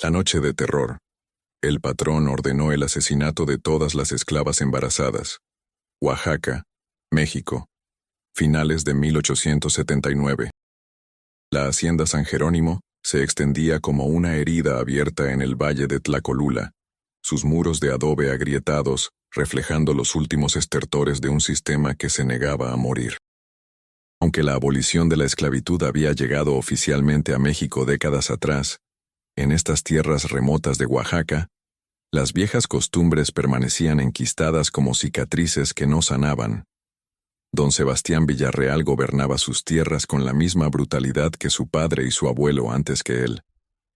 La noche de terror. El patrón ordenó el asesinato de todas las esclavas embarazadas. Oaxaca, México. Finales de 1879. La hacienda San Jerónimo se extendía como una herida abierta en el valle de Tlacolula, sus muros de adobe agrietados reflejando los últimos estertores de un sistema que se negaba a morir. Aunque la abolición de la esclavitud había llegado oficialmente a México décadas atrás, en estas tierras remotas de Oaxaca, las viejas costumbres permanecían enquistadas como cicatrices que no sanaban. Don Sebastián Villarreal gobernaba sus tierras con la misma brutalidad que su padre y su abuelo antes que él,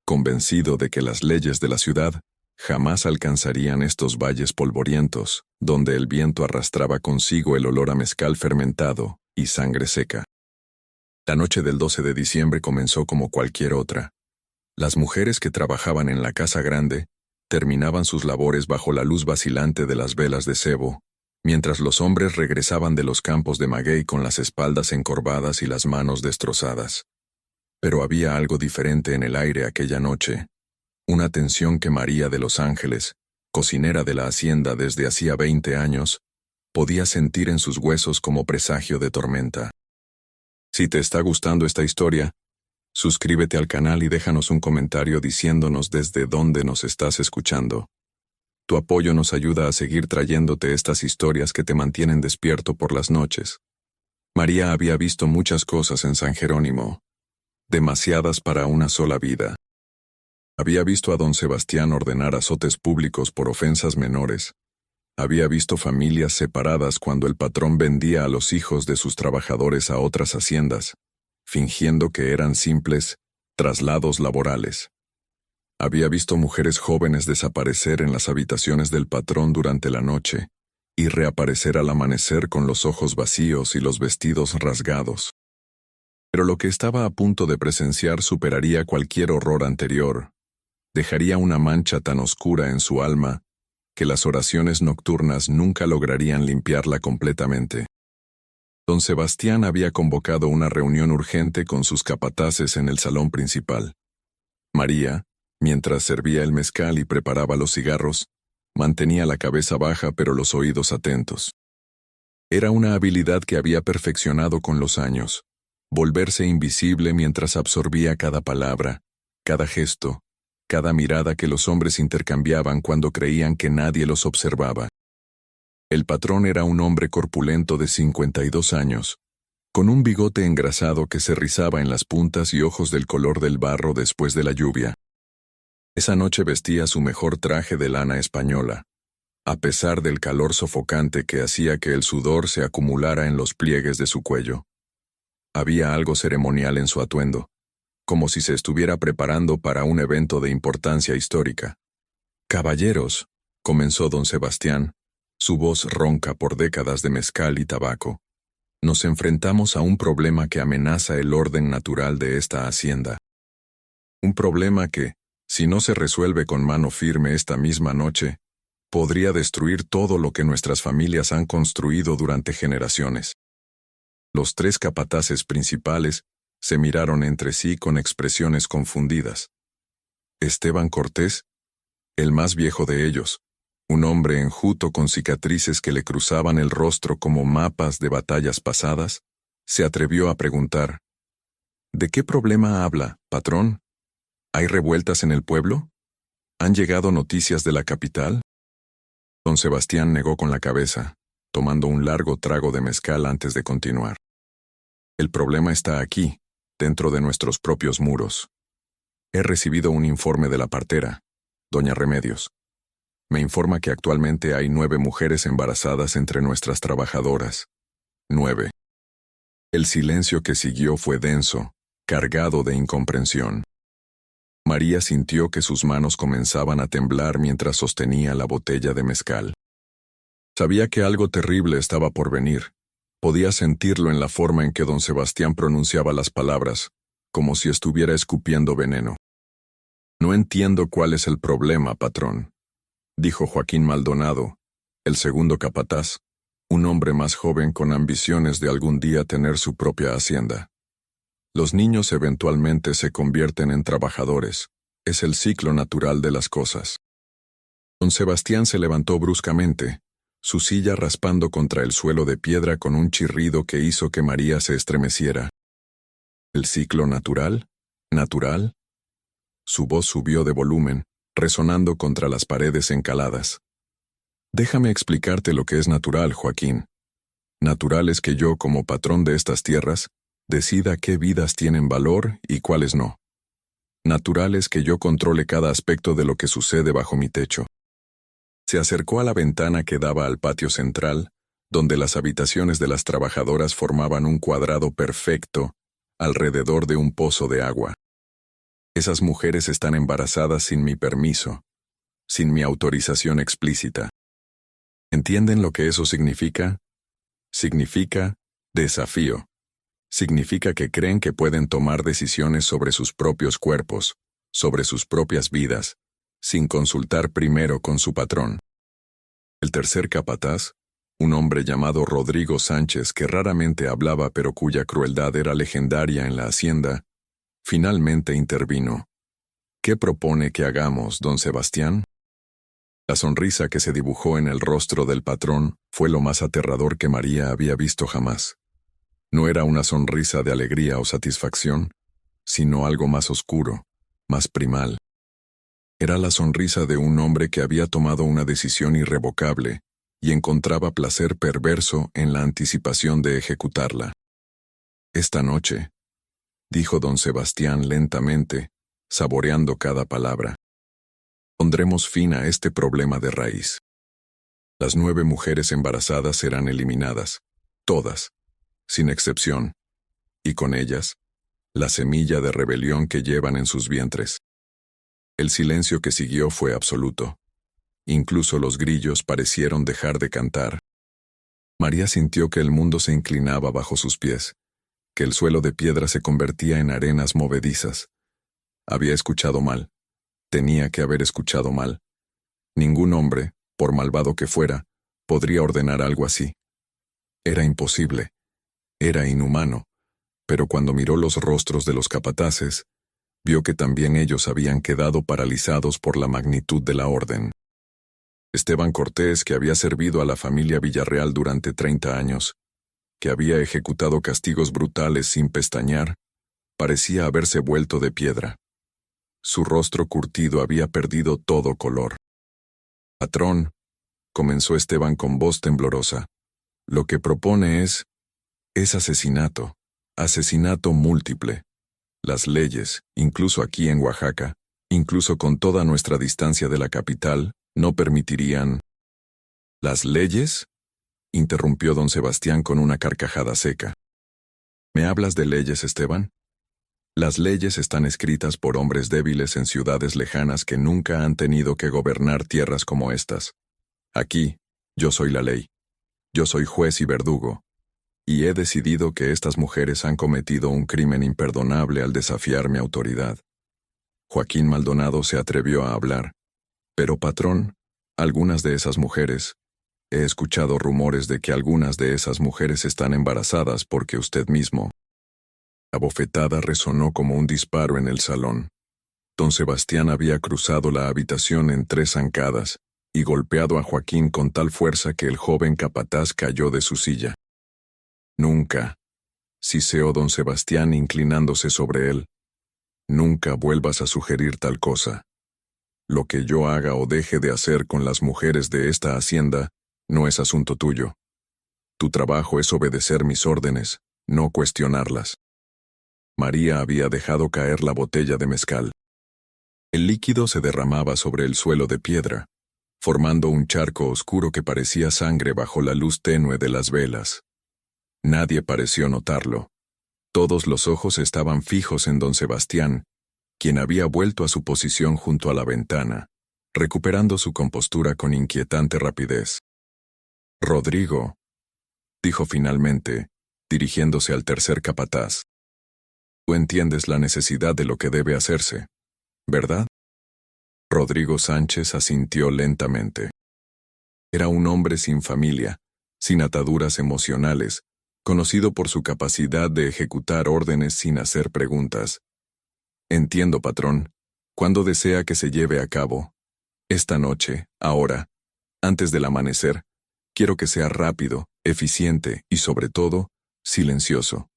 convencido de que las leyes de la ciudad jamás alcanzarían estos valles polvorientos, donde el viento arrastraba consigo el olor a mezcal fermentado y sangre seca. La noche del 12 de diciembre comenzó como cualquier otra. Las mujeres que trabajaban en la casa grande terminaban sus labores bajo la luz vacilante de las velas de cebo, mientras los hombres regresaban de los campos de maguey con las espaldas encorvadas y las manos destrozadas. Pero había algo diferente en el aire aquella noche, una tensión que María de los Ángeles, cocinera de la hacienda desde hacía 20 años, podía sentir en sus huesos como presagio de tormenta. Si te está gustando esta historia, suscríbete al canal y déjanos un comentario diciéndonos desde dónde nos estás escuchando. Tu apoyo nos ayuda a seguir trayéndote estas historias que te mantienen despierto por las noches. María había visto muchas cosas en San Jerónimo, demasiadas para una sola vida. Había visto a don Sebastián ordenar azotes públicos por ofensas menores. Había visto familias separadas cuando el patrón vendía a los hijos de sus trabajadores a otras haciendas, fingiendo que eran simples traslados laborales. Había visto mujeres jóvenes desaparecer en las habitaciones del patrón durante la noche y reaparecer al amanecer con los ojos vacíos y los vestidos rasgados. Pero lo que estaba a punto de presenciar superaría cualquier horror anterior. Dejaría una mancha tan oscura en su alma que las oraciones nocturnas nunca lograrían limpiarla completamente. Don Sebastián había convocado una reunión urgente con sus capataces en el salón principal. María, mientras servía el mezcal y preparaba los cigarros, mantenía la cabeza baja pero los oídos atentos. Era una habilidad que había perfeccionado con los años, volverse invisible mientras absorbía cada palabra, cada gesto, cada mirada que los hombres intercambiaban cuando creían que nadie los observaba. El patrón era un hombre corpulento de 52 años, con un bigote engrasado que se rizaba en las puntas y ojos del color del barro después de la lluvia. Esa noche vestía su mejor traje de lana española, a pesar del calor sofocante que hacía que el sudor se acumulara en los pliegues de su cuello. Había algo ceremonial en su atuendo, como si se estuviera preparando para un evento de importancia histórica. «Caballeros», comenzó don Sebastián, su voz ronca por décadas de mezcal y tabaco, «nos enfrentamos a un problema que amenaza el orden natural de esta hacienda. Un problema que, si no se resuelve con mano firme esta misma noche, podría destruir todo lo que nuestras familias han construido durante generaciones». Los tres capataces principales se miraron entre sí con expresiones confundidas. Esteban Cortés, el más viejo de ellos, un hombre enjuto con cicatrices que le cruzaban el rostro como mapas de batallas pasadas, se atrevió a preguntar: «¿De qué problema habla, patrón? ¿Hay revueltas en el pueblo? ¿Han llegado noticias de la capital?» Don Sebastián negó con la cabeza, tomando un largo trago de mezcal antes de continuar. «El problema está aquí, dentro de nuestros propios muros. He recibido un informe de la partera, doña Remedios. Me informa que actualmente hay 9 mujeres embarazadas entre nuestras trabajadoras. 9. El silencio que siguió fue denso, cargado de incomprensión. María sintió que sus manos comenzaban a temblar mientras sostenía la botella de mezcal. Sabía que algo terrible estaba por venir. Podía sentirlo en la forma en que don Sebastián pronunciaba las palabras, como si estuviera escupiendo veneno. «No entiendo cuál es el problema, patrón», dijo Joaquín Maldonado, el segundo capataz, un hombre más joven con ambiciones de algún día tener su propia hacienda. «Los niños eventualmente se convierten en trabajadores, Es el ciclo natural de las cosas. Don Sebastián se levantó bruscamente, su silla raspando contra el suelo de piedra con un chirrido que hizo que María se estremeciera. ¿El ciclo natural? ¿Natural? Su voz subió de volumen, resonando contra las paredes encaladas. Déjame explicarte lo que es natural, Joaquín. Natural es que yo, como patrón de estas tierras, decida qué vidas tienen valor y cuáles no. Natural es que yo controle cada aspecto de lo que sucede bajo mi techo. Se acercó a la ventana que daba al patio central, donde las habitaciones de las trabajadoras formaban un cuadrado perfecto alrededor de un pozo de agua. Esas mujeres están embarazadas sin mi permiso, sin mi autorización explícita. ¿Entienden lo que eso significa? Significa desafío. Significa que creen que pueden tomar decisiones sobre sus propios cuerpos, sobre sus propias vidas, sin consultar primero con su patrón. El tercer capataz, un hombre llamado Rodrigo Sánchez que raramente hablaba pero cuya crueldad era legendaria en la hacienda, finalmente intervino. ¿Qué propone que hagamos, don Sebastián? La sonrisa que se dibujó en el rostro del patrón fue lo más aterrador que María había visto jamás. No era una sonrisa de alegría o satisfacción, sino algo más oscuro, más primal. Era la sonrisa de un hombre que había tomado una decisión irrevocable y encontraba placer perverso en la anticipación de ejecutarla. Esta noche, dijo don Sebastián lentamente, saboreando cada palabra, pondremos fin a este problema de raíz. Las 9 mujeres embarazadas serán eliminadas, todas, sin excepción, y con ellas, la semilla de rebelión que llevan en sus vientres. El silencio que siguió fue absoluto. Incluso los grillos parecieron dejar de cantar. María sintió que el mundo se inclinaba bajo sus pies, que el suelo de piedra se convertía en arenas movedizas. Había escuchado mal. Tenía que haber escuchado mal. Ningún hombre, por malvado que fuera, podría ordenar algo así. Era imposible. Era inhumano. Pero cuando miró los rostros de los capataces, vio que también ellos habían quedado paralizados por la magnitud de la orden. Esteban Cortés, que había servido a la familia Villarreal durante 30 años, que había ejecutado castigos brutales sin pestañear, parecía haberse vuelto de piedra. Su rostro curtido había perdido todo color. «Patrón», comenzó Esteban con voz temblorosa, «lo que propone es asesinato, asesinato múltiple. Las leyes, incluso aquí en Oaxaca, incluso con toda nuestra distancia de la capital, no permitirían». «¿Las leyes?», interrumpió don Sebastián con una carcajada seca. «¿Me hablas de leyes, Esteban? Las leyes están escritas por hombres débiles en ciudades lejanas que nunca han tenido que gobernar tierras como estas. Aquí, yo soy la ley. Yo soy juez y verdugo. Y he decidido que estas mujeres han cometido un crimen imperdonable al desafiar mi autoridad». Joaquín Maldonado se atrevió a hablar. «Pero, patrón, algunas de esas mujeres, he escuchado rumores de que algunas de esas mujeres están embarazadas porque usted mismo». La bofetada resonó como un disparo en el salón. Don Sebastián había cruzado la habitación en 3 zancadas y golpeado a Joaquín con tal fuerza que el joven capataz cayó de su silla. «Nunca», siseó don Sebastián inclinándose sobre él, «nunca vuelvas a sugerir tal cosa. Lo que yo haga o deje de hacer con las mujeres de esta hacienda no es asunto tuyo. Tu trabajo es obedecer mis órdenes, no cuestionarlas». María había dejado caer la botella de mezcal. El líquido se derramaba sobre el suelo de piedra, formando un charco oscuro que parecía sangre bajo la luz tenue de las velas. Nadie pareció notarlo. Todos los ojos estaban fijos en don Sebastián, quien había vuelto a su posición junto a la ventana, recuperando su compostura con inquietante rapidez. «Rodrigo», dijo finalmente, dirigiéndose al tercer capataz, «tú entiendes la necesidad de lo que debe hacerse, ¿verdad?». Rodrigo Sánchez asintió lentamente. Era un hombre sin familia, sin ataduras emocionales, conocido por su capacidad de ejecutar órdenes sin hacer preguntas. «Entiendo, patrón. Cuando desea que se lleve a cabo. Esta noche, ahora, antes del amanecer, quiero que sea rápido, eficiente y, sobre todo, silencioso.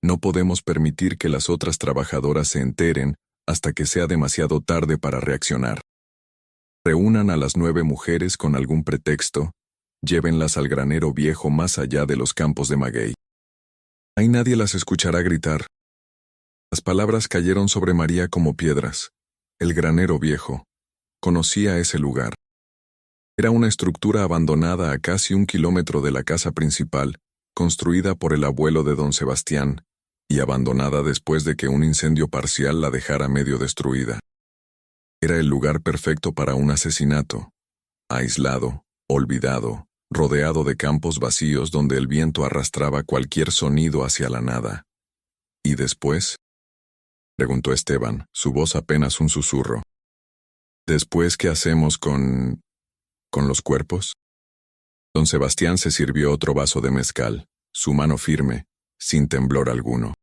No podemos permitir que las otras trabajadoras se enteren hasta que sea demasiado tarde para reaccionar. Reúnan a las 9 mujeres con algún pretexto, llévenlas al granero viejo más allá de los campos de maguey. Ahí nadie las escuchará gritar. Las palabras cayeron sobre María como piedras. El granero viejo. Conocía ese lugar. Era una estructura abandonada a casi 1 kilómetro de la casa principal, construida por el abuelo de don Sebastián, y abandonada después de que un incendio parcial la dejara medio destruida. Era el lugar perfecto para un asesinato. Aislado, olvidado, rodeado de campos vacíos donde el viento arrastraba cualquier sonido hacia la nada. ¿Y después? Preguntó Esteban, su voz apenas un susurro. ¿Después qué hacemos con los cuerpos? Don Sebastián se sirvió otro vaso de mezcal, su mano firme, sin temblor alguno.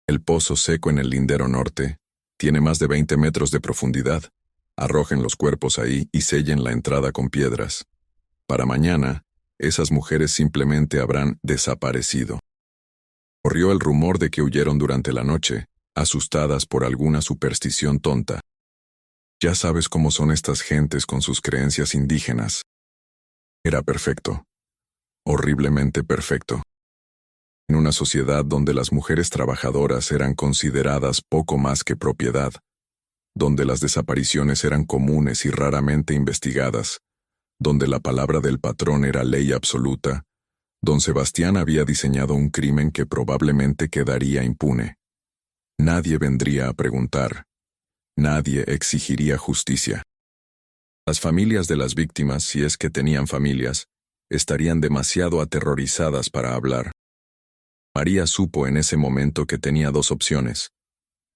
El pozo seco en el lindero norte tiene más de 20 metros de profundidad. Arrojen los cuerpos ahí y sellen la entrada con piedras. Para mañana, esas mujeres simplemente habrán desaparecido. Corrió el rumor de que huyeron durante la noche, asustadas por alguna superstición tonta. Ya sabes cómo son estas gentes con sus creencias indígenas. Era perfecto. Horriblemente perfecto. En una sociedad donde las mujeres trabajadoras eran consideradas poco más que propiedad, donde las desapariciones eran comunes y raramente investigadas, donde la palabra del patrón era ley absoluta, don Sebastián había diseñado un crimen que probablemente quedaría impune. Nadie vendría a preguntar. Nadie exigiría justicia. Las familias de las víctimas, si es que tenían familias, estarían demasiado aterrorizadas para hablar. María supo en ese momento que tenía 2 opciones: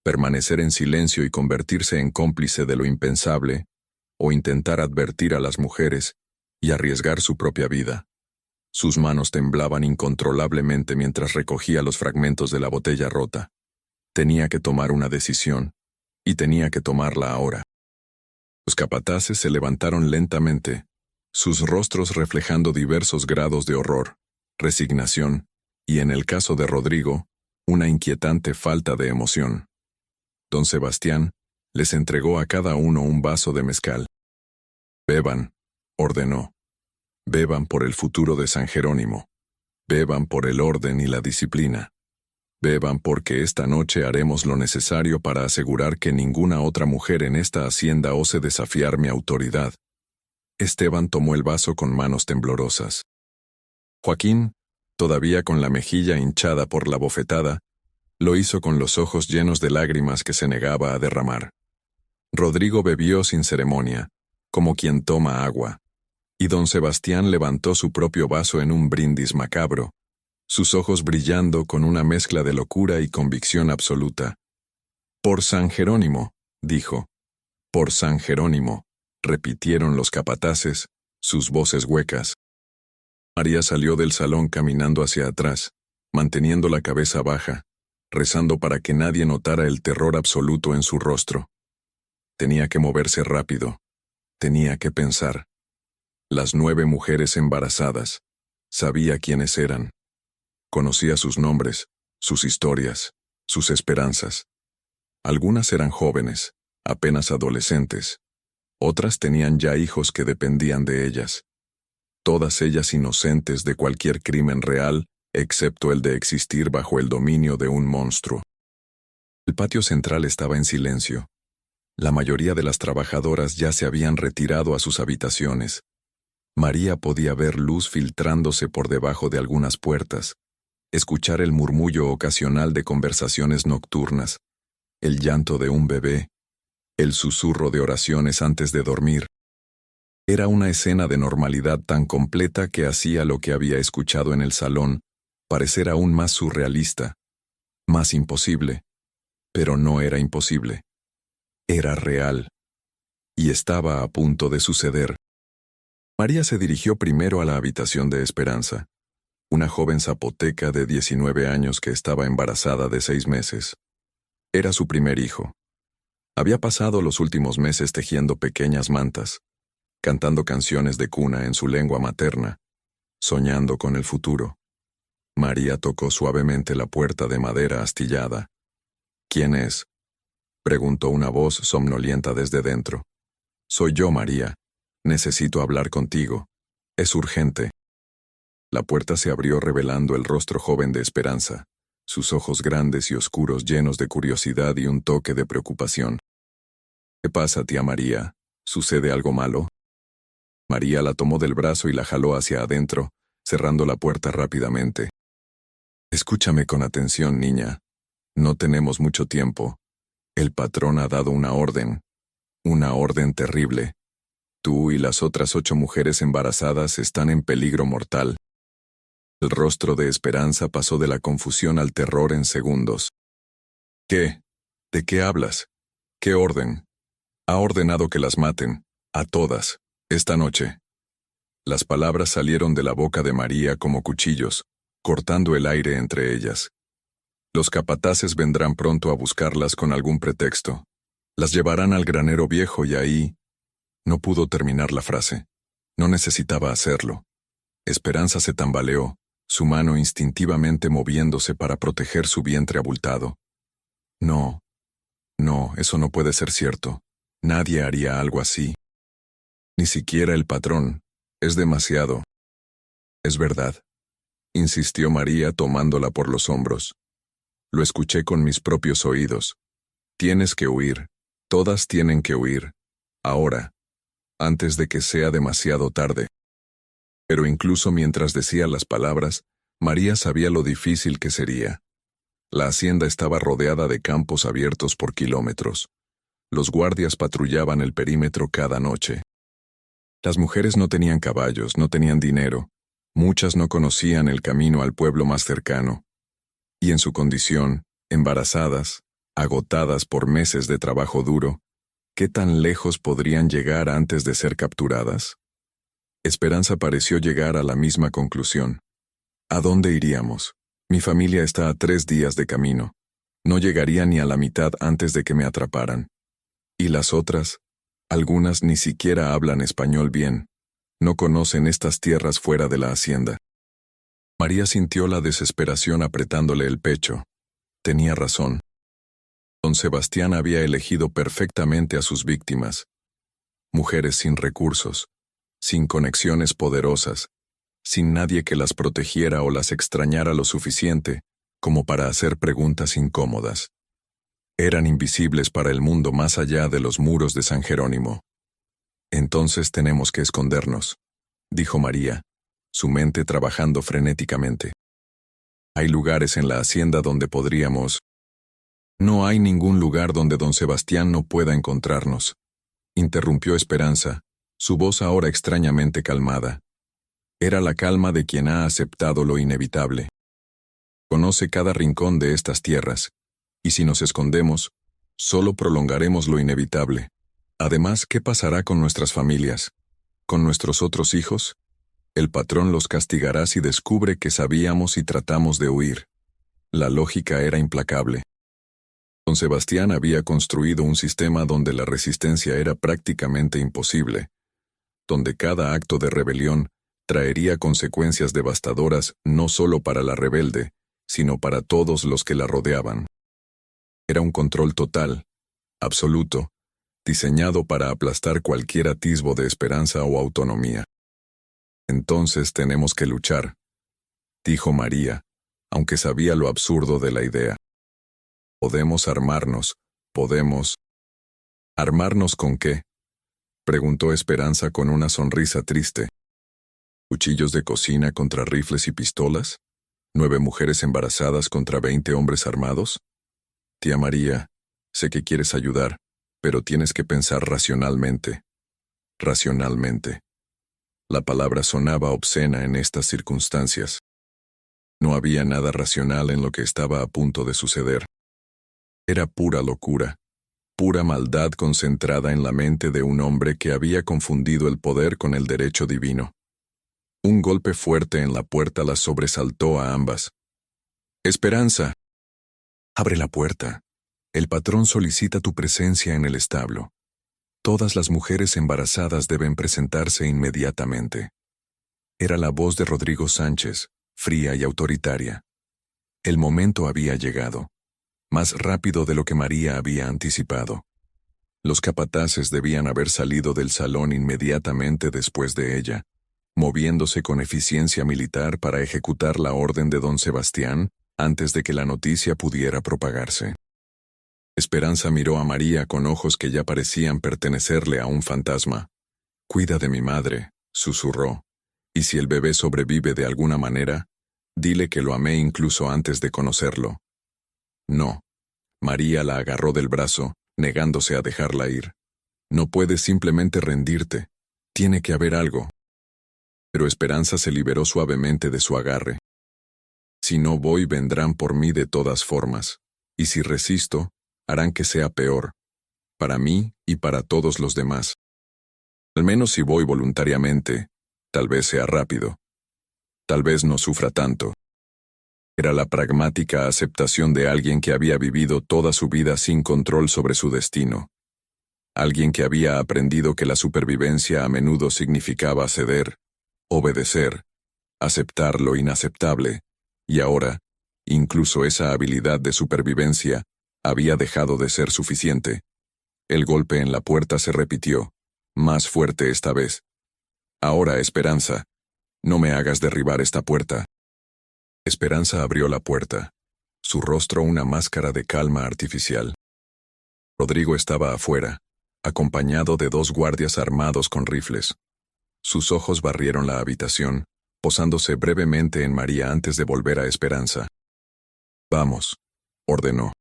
permanecer en silencio y convertirse en cómplice de lo impensable, o intentar advertir a las mujeres y arriesgar su propia vida. Sus manos temblaban incontrolablemente mientras recogía los fragmentos de la botella rota. Tenía que tomar una decisión, y tenía que tomarla ahora. Los capataces se levantaron lentamente, sus rostros reflejando diversos grados de horror, resignación, y en el caso de Rodrigo, una inquietante falta de emoción. Don Sebastián les entregó a cada uno un vaso de mezcal. «Beban», ordenó. «Beban por el futuro de San Jerónimo. Beban por el orden y la disciplina. Beban porque esta noche haremos lo necesario para asegurar que ninguna otra mujer en esta hacienda ose desafiar mi autoridad». Esteban tomó el vaso con manos temblorosas. Joaquín, todavía con la mejilla hinchada por la bofetada, lo hizo con los ojos llenos de lágrimas que se negaba a derramar. Rodrigo bebió sin ceremonia, como quien toma agua, y don Sebastián levantó su propio vaso en un brindis macabro, sus ojos brillando con una mezcla de locura y convicción absoluta. «Por San Jerónimo», dijo. «Por San Jerónimo», repitieron los capataces, sus voces huecas. María salió del salón caminando hacia atrás, manteniendo la cabeza baja, rezando para que nadie notara el terror absoluto en su rostro. Tenía que moverse rápido. Tenía que pensar. Las 9 mujeres embarazadas. Sabía quiénes eran. Conocía sus nombres, sus historias, sus esperanzas. Algunas eran jóvenes, apenas adolescentes. Otras tenían ya hijos que dependían de ellas. Todas ellas inocentes de cualquier crimen real, excepto el de existir bajo el dominio de un monstruo. El patio central estaba en silencio. La mayoría de las trabajadoras ya se habían retirado a sus habitaciones. María podía ver luz filtrándose por debajo de algunas puertas, escuchar el murmullo ocasional de conversaciones nocturnas, el llanto de un bebé, el susurro de oraciones antes de dormir. Era una escena de normalidad tan completa que hacía lo que había escuchado en el salón parecer aún más surrealista, más imposible. Pero no era imposible. Era real. Y estaba a punto de suceder. María se dirigió primero a la habitación de Esperanza, una joven zapoteca de 19 años que estaba embarazada de 6 meses. Era su primer hijo. Había pasado los últimos meses tejiendo pequeñas mantas, cantando canciones de cuna en su lengua materna, soñando con el futuro. María tocó suavemente la puerta de madera astillada. ¿Quién es?, preguntó una voz somnolienta desde dentro. Soy yo, María. Necesito hablar contigo. Es urgente. La puerta se abrió revelando el rostro joven de Esperanza, sus ojos grandes y oscuros llenos de curiosidad y un toque de preocupación. ¿Qué pasa, tía María? ¿Sucede algo malo? María la tomó del brazo y la jaló hacia adentro, cerrando la puerta rápidamente. Escúchame con atención, niña. No tenemos mucho tiempo. El patrón ha dado una orden terrible. Tú y las otras 8 mujeres embarazadas están en peligro mortal. El rostro de Esperanza pasó de la confusión al terror en segundos. ¿Qué? ¿De qué hablas? ¿Qué orden? Ha ordenado que las maten, a todas, esta noche. Las palabras salieron de la boca de María como cuchillos, cortando el aire entre ellas. Los capataces vendrán pronto a buscarlas con algún pretexto. Las llevarán al granero viejo y ahí... No pudo terminar la frase. No necesitaba hacerlo. Esperanza se tambaleó, su mano instintivamente moviéndose para proteger su vientre abultado. No, eso no puede ser cierto. Nadie haría algo así. Ni siquiera el patrón. Es demasiado. Es verdad, insistió María tomándola por los hombros. Lo escuché con mis propios oídos. Tienes que huir. Todas tienen que huir. Ahora, antes de que sea demasiado tarde. Pero incluso mientras decía las palabras, María sabía lo difícil que sería. La hacienda estaba rodeada de campos abiertos por kilómetros. Los guardias patrullaban el perímetro cada noche. Las mujeres no tenían caballos, no tenían dinero. Muchas no conocían el camino al pueblo más cercano. Y en su condición, embarazadas, agotadas por meses de trabajo duro, ¿qué tan lejos podrían llegar antes de ser capturadas? Esperanza pareció llegar a la misma conclusión. ¿A dónde iríamos? Mi familia está a 3 días de camino. No llegaría ni a la mitad antes de que me atraparan. ¿Y las otras? Algunas ni siquiera hablan español bien. No conocen estas tierras fuera de la hacienda. María sintió la desesperación apretándole el pecho. Tenía razón. Don Sebastián había elegido perfectamente a sus víctimas. Mujeres sin recursos, sin conexiones poderosas, sin nadie que las protegiera o las extrañara lo suficiente como para hacer preguntas incómodas. Eran invisibles para el mundo más allá de los muros de San Jerónimo. Entonces tenemos que escondernos, dijo María, su mente trabajando frenéticamente. Hay lugares en la hacienda donde podríamos... No hay ningún lugar donde don Sebastián no pueda encontrarnos, interrumpió Esperanza, su voz ahora extrañamente calmada. Era la calma de quien ha aceptado lo inevitable. Conoce cada rincón de estas tierras, y si nos escondemos, solo prolongaremos lo inevitable. Además, ¿qué pasará con nuestras familias? ¿Con nuestros otros hijos? El patrón los castigará si descubre que sabíamos y tratamos de huir. La lógica era implacable. Don Sebastián había construido un sistema donde la resistencia era prácticamente imposible, donde cada acto de rebelión traería consecuencias devastadoras no solo para la rebelde, sino para todos los que la rodeaban. Era un control total, absoluto, diseñado para aplastar cualquier atisbo de esperanza o autonomía. Entonces tenemos que luchar, dijo María, aunque sabía lo absurdo de la idea. Podemos armarnos, podemos... ¿Armarnos con qué?, preguntó Esperanza con una sonrisa triste. ¿Cuchillos de cocina contra rifles y pistolas? ¿9 mujeres embarazadas contra 20 hombres armados? Tía María, sé que quieres ayudar, pero tienes que pensar racionalmente. Racionalmente. La palabra sonaba obscena en estas circunstancias. No había nada racional en lo que estaba a punto de suceder. Era pura locura, pura maldad concentrada en la mente de un hombre que había confundido el poder con el derecho divino. Un golpe fuerte en la puerta las sobresaltó a ambas. ¡Esperanza! ¡Abre la puerta! El patrón solicita tu presencia en el establo. Todas las mujeres embarazadas deben presentarse inmediatamente. Era la voz de Rodrigo Sánchez, fría y autoritaria. El momento había llegado, más rápido de lo que María había anticipado. Los capataces debían haber salido del salón inmediatamente después de ella, moviéndose con eficiencia militar para ejecutar la orden de don Sebastián antes de que la noticia pudiera propagarse. Esperanza miró a María con ojos que ya parecían pertenecerle a un fantasma. «Cuida de mi madre», susurró, «y si el bebé sobrevive de alguna manera, dile que lo amé incluso antes de conocerlo». «No». María la agarró del brazo, negándose a dejarla ir. «No puedes simplemente rendirte. Tiene que haber algo». Pero Esperanza se liberó suavemente de su agarre. «Si no voy, vendrán por mí de todas formas. Y si resisto, harán que sea peor. Para mí y para todos los demás. Al menos si voy voluntariamente, tal vez sea rápido. Tal vez no sufra tanto». Era la pragmática aceptación de alguien que había vivido toda su vida sin control sobre su destino. Alguien que había aprendido que la supervivencia a menudo significaba ceder, obedecer, aceptar lo inaceptable, y ahora, incluso esa habilidad de supervivencia había dejado de ser suficiente. El golpe en la puerta se repitió, más fuerte esta vez. «Ahora, Esperanza, no me hagas derribar esta puerta». Esperanza abrió la puerta, su rostro una máscara de calma artificial. Rodrigo estaba afuera, acompañado de 2 guardias armados con rifles. Sus ojos barrieron la habitación, posándose brevemente en María antes de volver a Esperanza. «Vamos», ordenó.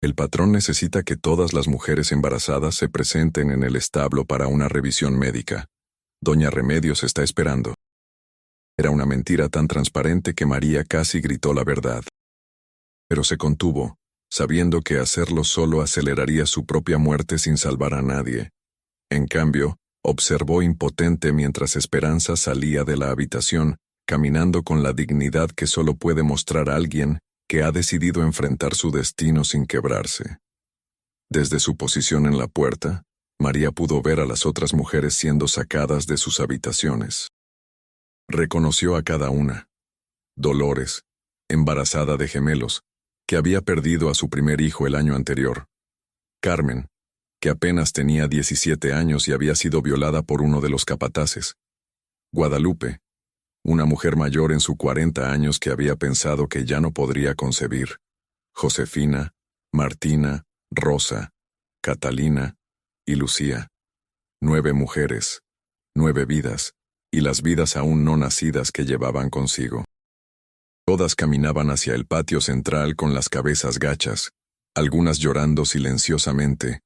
«El patrón necesita que todas las mujeres embarazadas se presenten en el establo para una revisión médica. Doña Remedios está esperando». Era una mentira tan transparente que María casi gritó la verdad. Pero se contuvo, sabiendo que hacerlo solo aceleraría su propia muerte sin salvar a nadie. En cambio, observó impotente mientras Esperanza salía de la habitación, caminando con la dignidad que solo puede mostrar alguien que ha decidido enfrentar su destino sin quebrarse. Desde su posición en la puerta, María pudo ver a las otras mujeres siendo sacadas de sus habitaciones. Reconoció a cada una. Dolores, embarazada de gemelos, que había perdido a su primer hijo el año anterior. Carmen, que apenas tenía 17 años y había sido violada por uno de los capataces. Guadalupe, una mujer mayor en sus 40 años que había pensado que ya no podría concebir. Josefina, Martina, Rosa, Catalina y Lucía. 9 mujeres, 9 vidas, y las vidas aún no nacidas que llevaban consigo. Todas caminaban hacia el patio central con las cabezas gachas, algunas llorando silenciosamente,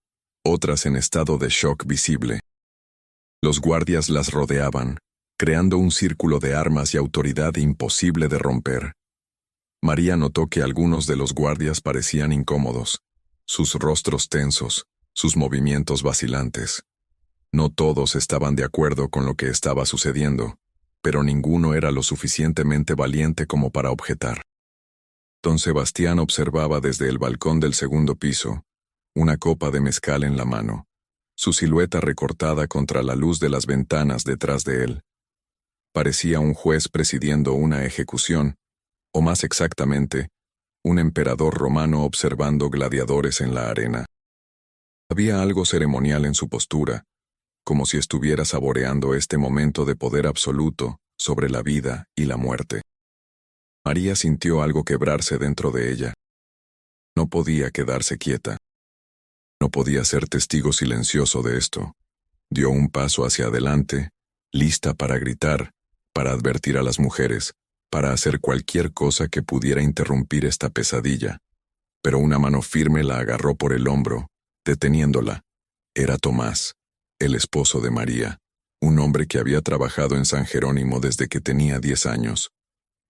otras en estado de shock visible. Los guardias las rodeaban, creando un círculo de armas y autoridad imposible de romper. María notó que algunos de los guardias parecían incómodos, sus rostros tensos, sus movimientos vacilantes. No todos estaban de acuerdo con lo que estaba sucediendo, pero ninguno era lo suficientemente valiente como para objetar. Don Sebastián observaba desde el balcón del segundo piso, una copa de mezcal en la mano, su silueta recortada contra la luz de las ventanas detrás de él. Parecía un juez presidiendo una ejecución, o más exactamente, un emperador romano observando gladiadores en la arena. Había algo ceremonial en su postura, como si estuviera saboreando este momento de poder absoluto sobre la vida y la muerte. María sintió algo quebrarse dentro de ella. No podía quedarse quieta. No podía ser testigo silencioso de esto. Dio un paso hacia adelante, lista para gritar, para advertir a las mujeres, para hacer cualquier cosa que pudiera interrumpir esta pesadilla. Pero una mano firme la agarró por el hombro, deteniéndola. Era Tomás, el esposo de María, un hombre que había trabajado en San Jerónimo desde que tenía 10 años.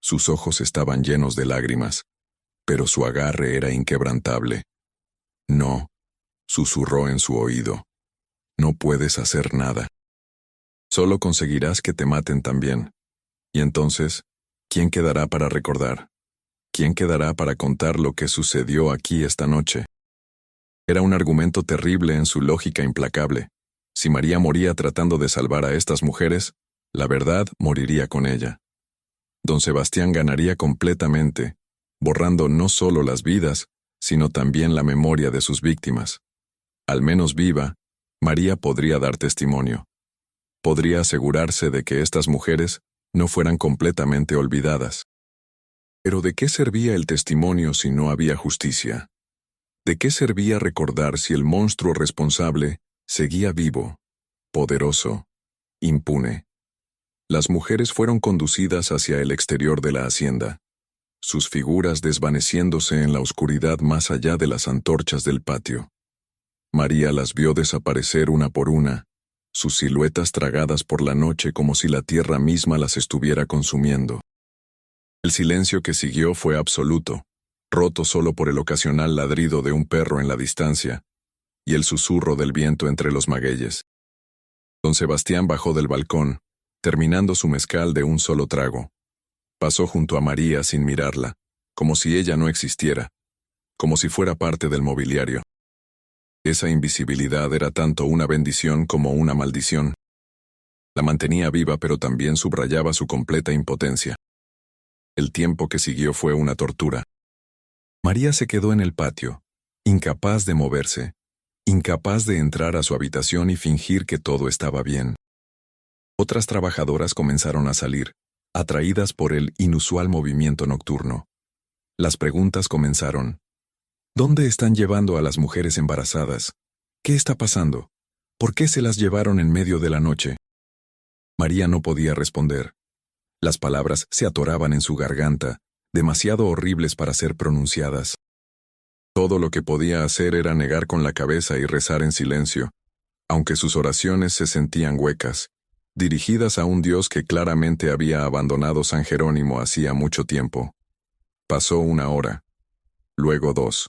Sus ojos estaban llenos de lágrimas, pero su agarre era inquebrantable. «No», susurró en su oído. «No puedes hacer nada. Solo conseguirás que te maten también. Y entonces, ¿quién quedará para recordar? ¿Quién quedará para contar lo que sucedió aquí esta noche?» Era un argumento terrible en su lógica implacable. Si María moría tratando de salvar a estas mujeres, la verdad moriría con ella. Don Sebastián ganaría completamente, borrando no solo las vidas, sino también la memoria de sus víctimas. Al menos viva, María podría dar testimonio. Podría asegurarse de que estas mujeres no fueran completamente olvidadas. Pero ¿de qué servía el testimonio si no había justicia? ¿De qué servía recordar si el monstruo responsable seguía vivo, poderoso, impune? Las mujeres fueron conducidas hacia el exterior de la hacienda, sus figuras desvaneciéndose en la oscuridad más allá de las antorchas del patio. María las vio desaparecer una por una, sus siluetas tragadas por la noche como si la tierra misma las estuviera consumiendo. El silencio que siguió fue absoluto, roto solo por el ocasional ladrido de un perro en la distancia y el susurro del viento entre los magueyes. Don Sebastián bajó del balcón, terminando su mezcal de un solo trago. Pasó junto a María sin mirarla, como si ella no existiera, como si fuera parte del mobiliario. Esa invisibilidad era tanto una bendición como una maldición. La mantenía viva pero también subrayaba su completa impotencia. El tiempo que siguió fue una tortura. María se quedó en el patio, incapaz de moverse, incapaz de entrar a su habitación y fingir que todo estaba bien. Otras trabajadoras comenzaron a salir, atraídas por el inusual movimiento nocturno. Las preguntas comenzaron. ¿Dónde están llevando a las mujeres embarazadas? ¿Qué está pasando? ¿Por qué se las llevaron en medio de la noche? María no podía responder. Las palabras se atoraban en su garganta, demasiado horribles para ser pronunciadas. Todo lo que podía hacer era negar con la cabeza y rezar en silencio, aunque sus oraciones se sentían huecas, dirigidas a un Dios que claramente había abandonado San Jerónimo hacía mucho tiempo. Pasó 1 hora, luego 2.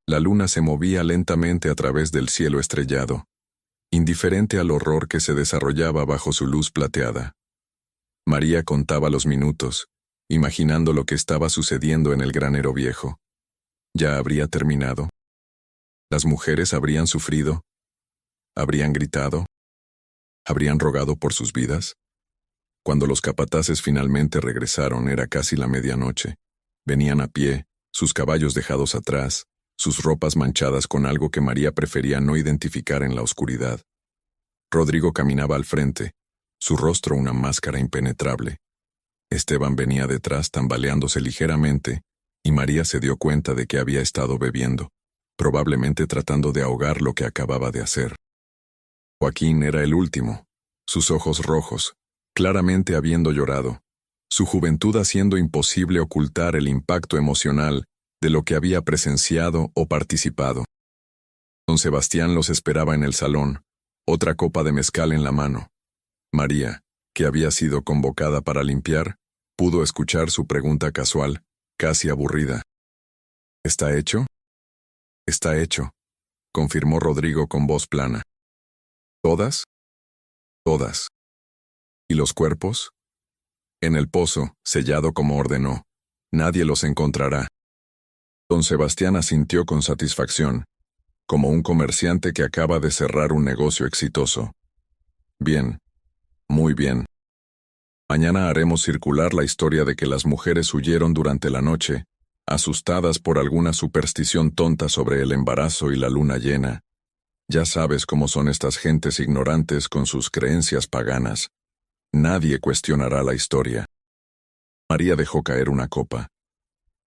La luna se movía lentamente a través del cielo estrellado, indiferente al horror que se desarrollaba bajo su luz plateada. María contaba los minutos, imaginando lo que estaba sucediendo en el granero viejo. ¿Ya habría terminado? ¿Las mujeres habrían sufrido? ¿Habrían gritado? ¿Habrían rogado por sus vidas? Cuando los capataces finalmente regresaron era casi la medianoche. Venían a pie, sus caballos dejados atrás, sus ropas manchadas con algo que María prefería no identificar en la oscuridad. Rodrigo caminaba al frente, su rostro una máscara impenetrable. Esteban venía detrás tambaleándose ligeramente, y María se dio cuenta de que había estado bebiendo, probablemente tratando de ahogar lo que acababa de hacer. Joaquín era el último, sus ojos rojos, claramente habiendo llorado, su juventud haciendo imposible ocultar el impacto emocional de lo que había presenciado o participado. Don Sebastián los esperaba en el salón, otra copa de mezcal en la mano. María, que había sido convocada para limpiar, pudo escuchar su pregunta casual, casi aburrida. ¿Está hecho? Está hecho, confirmó Rodrigo con voz plana. ¿Todas? Todas. ¿Y los cuerpos? En el pozo, sellado como ordenó. Nadie los encontrará. Don Sebastián asintió con satisfacción, como un comerciante que acaba de cerrar un negocio exitoso. Bien, muy bien. Mañana haremos circular la historia de que las mujeres huyeron durante la noche, asustadas por alguna superstición tonta sobre el embarazo y la luna llena. Ya sabes cómo son estas gentes ignorantes con sus creencias paganas. Nadie cuestionará la historia. María dejó caer una copa.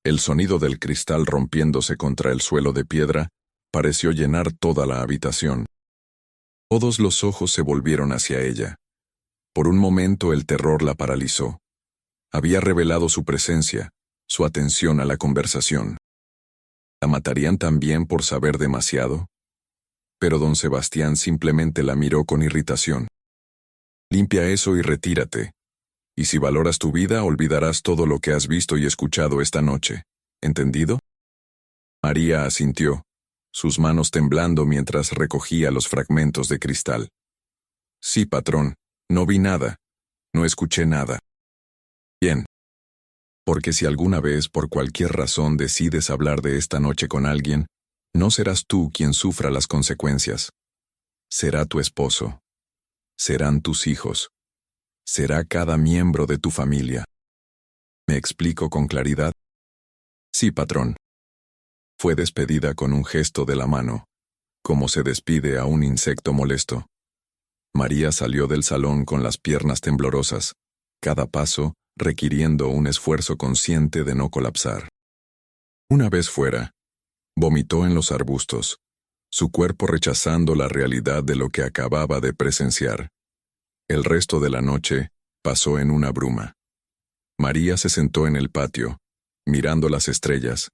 El sonido del cristal rompiéndose contra el suelo de piedra pareció llenar toda la habitación. Todos los ojos se volvieron hacia ella. Por un momento el terror la paralizó. Había revelado su presencia, su atención a la conversación. ¿La matarían también por saber demasiado? Pero don Sebastián simplemente la miró con irritación. Limpia eso y retírate. Y si valoras tu vida, olvidarás todo lo que has visto y escuchado esta noche. ¿Entendido? María asintió, sus manos temblando mientras recogía los fragmentos de cristal. Sí, patrón, no vi nada, no escuché nada. Bien. Porque si alguna vez por cualquier razón decides hablar de esta noche con alguien, No serás tú quien sufra las consecuencias. Será tu esposo. Serán tus hijos. Será cada miembro de tu familia. ¿Me explico con claridad? Sí, patrón. Fue despedida con un gesto de la mano, como se despide a un insecto molesto. María salió del salón con las piernas temblorosas, cada paso requiriendo un esfuerzo consciente de no colapsar. Una vez fuera, vomitó en los arbustos, su cuerpo rechazando la realidad de lo que acababa de presenciar. El resto de la noche pasó en una bruma. María se sentó en el patio, mirando las estrellas,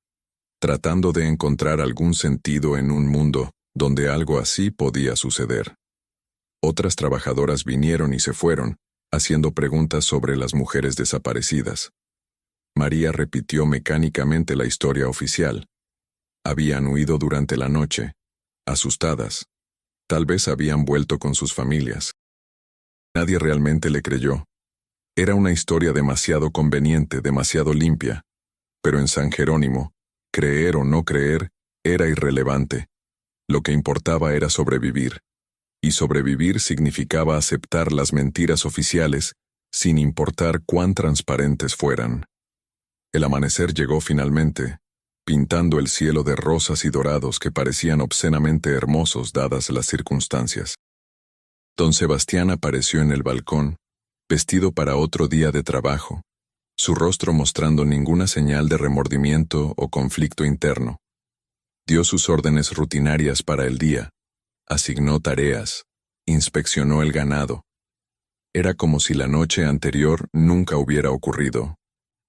tratando de encontrar algún sentido en un mundo donde algo así podía suceder. Otras trabajadoras vinieron y se fueron, haciendo preguntas sobre las mujeres desaparecidas. María repitió mecánicamente la historia oficial. Habían huido durante la noche, asustadas. Tal vez habían vuelto con sus familias. Nadie realmente le creyó. Era una historia demasiado conveniente, demasiado limpia. Pero en San Jerónimo, creer o no creer era irrelevante. Lo que importaba era sobrevivir. Y sobrevivir significaba aceptar las mentiras oficiales, sin importar cuán transparentes fueran. El amanecer llegó finalmente, pintando el cielo de rosas y dorados que parecían obscenamente hermosos dadas las circunstancias. Don Sebastián apareció en el balcón, vestido para otro día de trabajo, su rostro mostrando ninguna señal de remordimiento o conflicto interno. Dio sus órdenes rutinarias para el día, asignó tareas, inspeccionó el ganado. Era como si la noche anterior nunca hubiera ocurrido,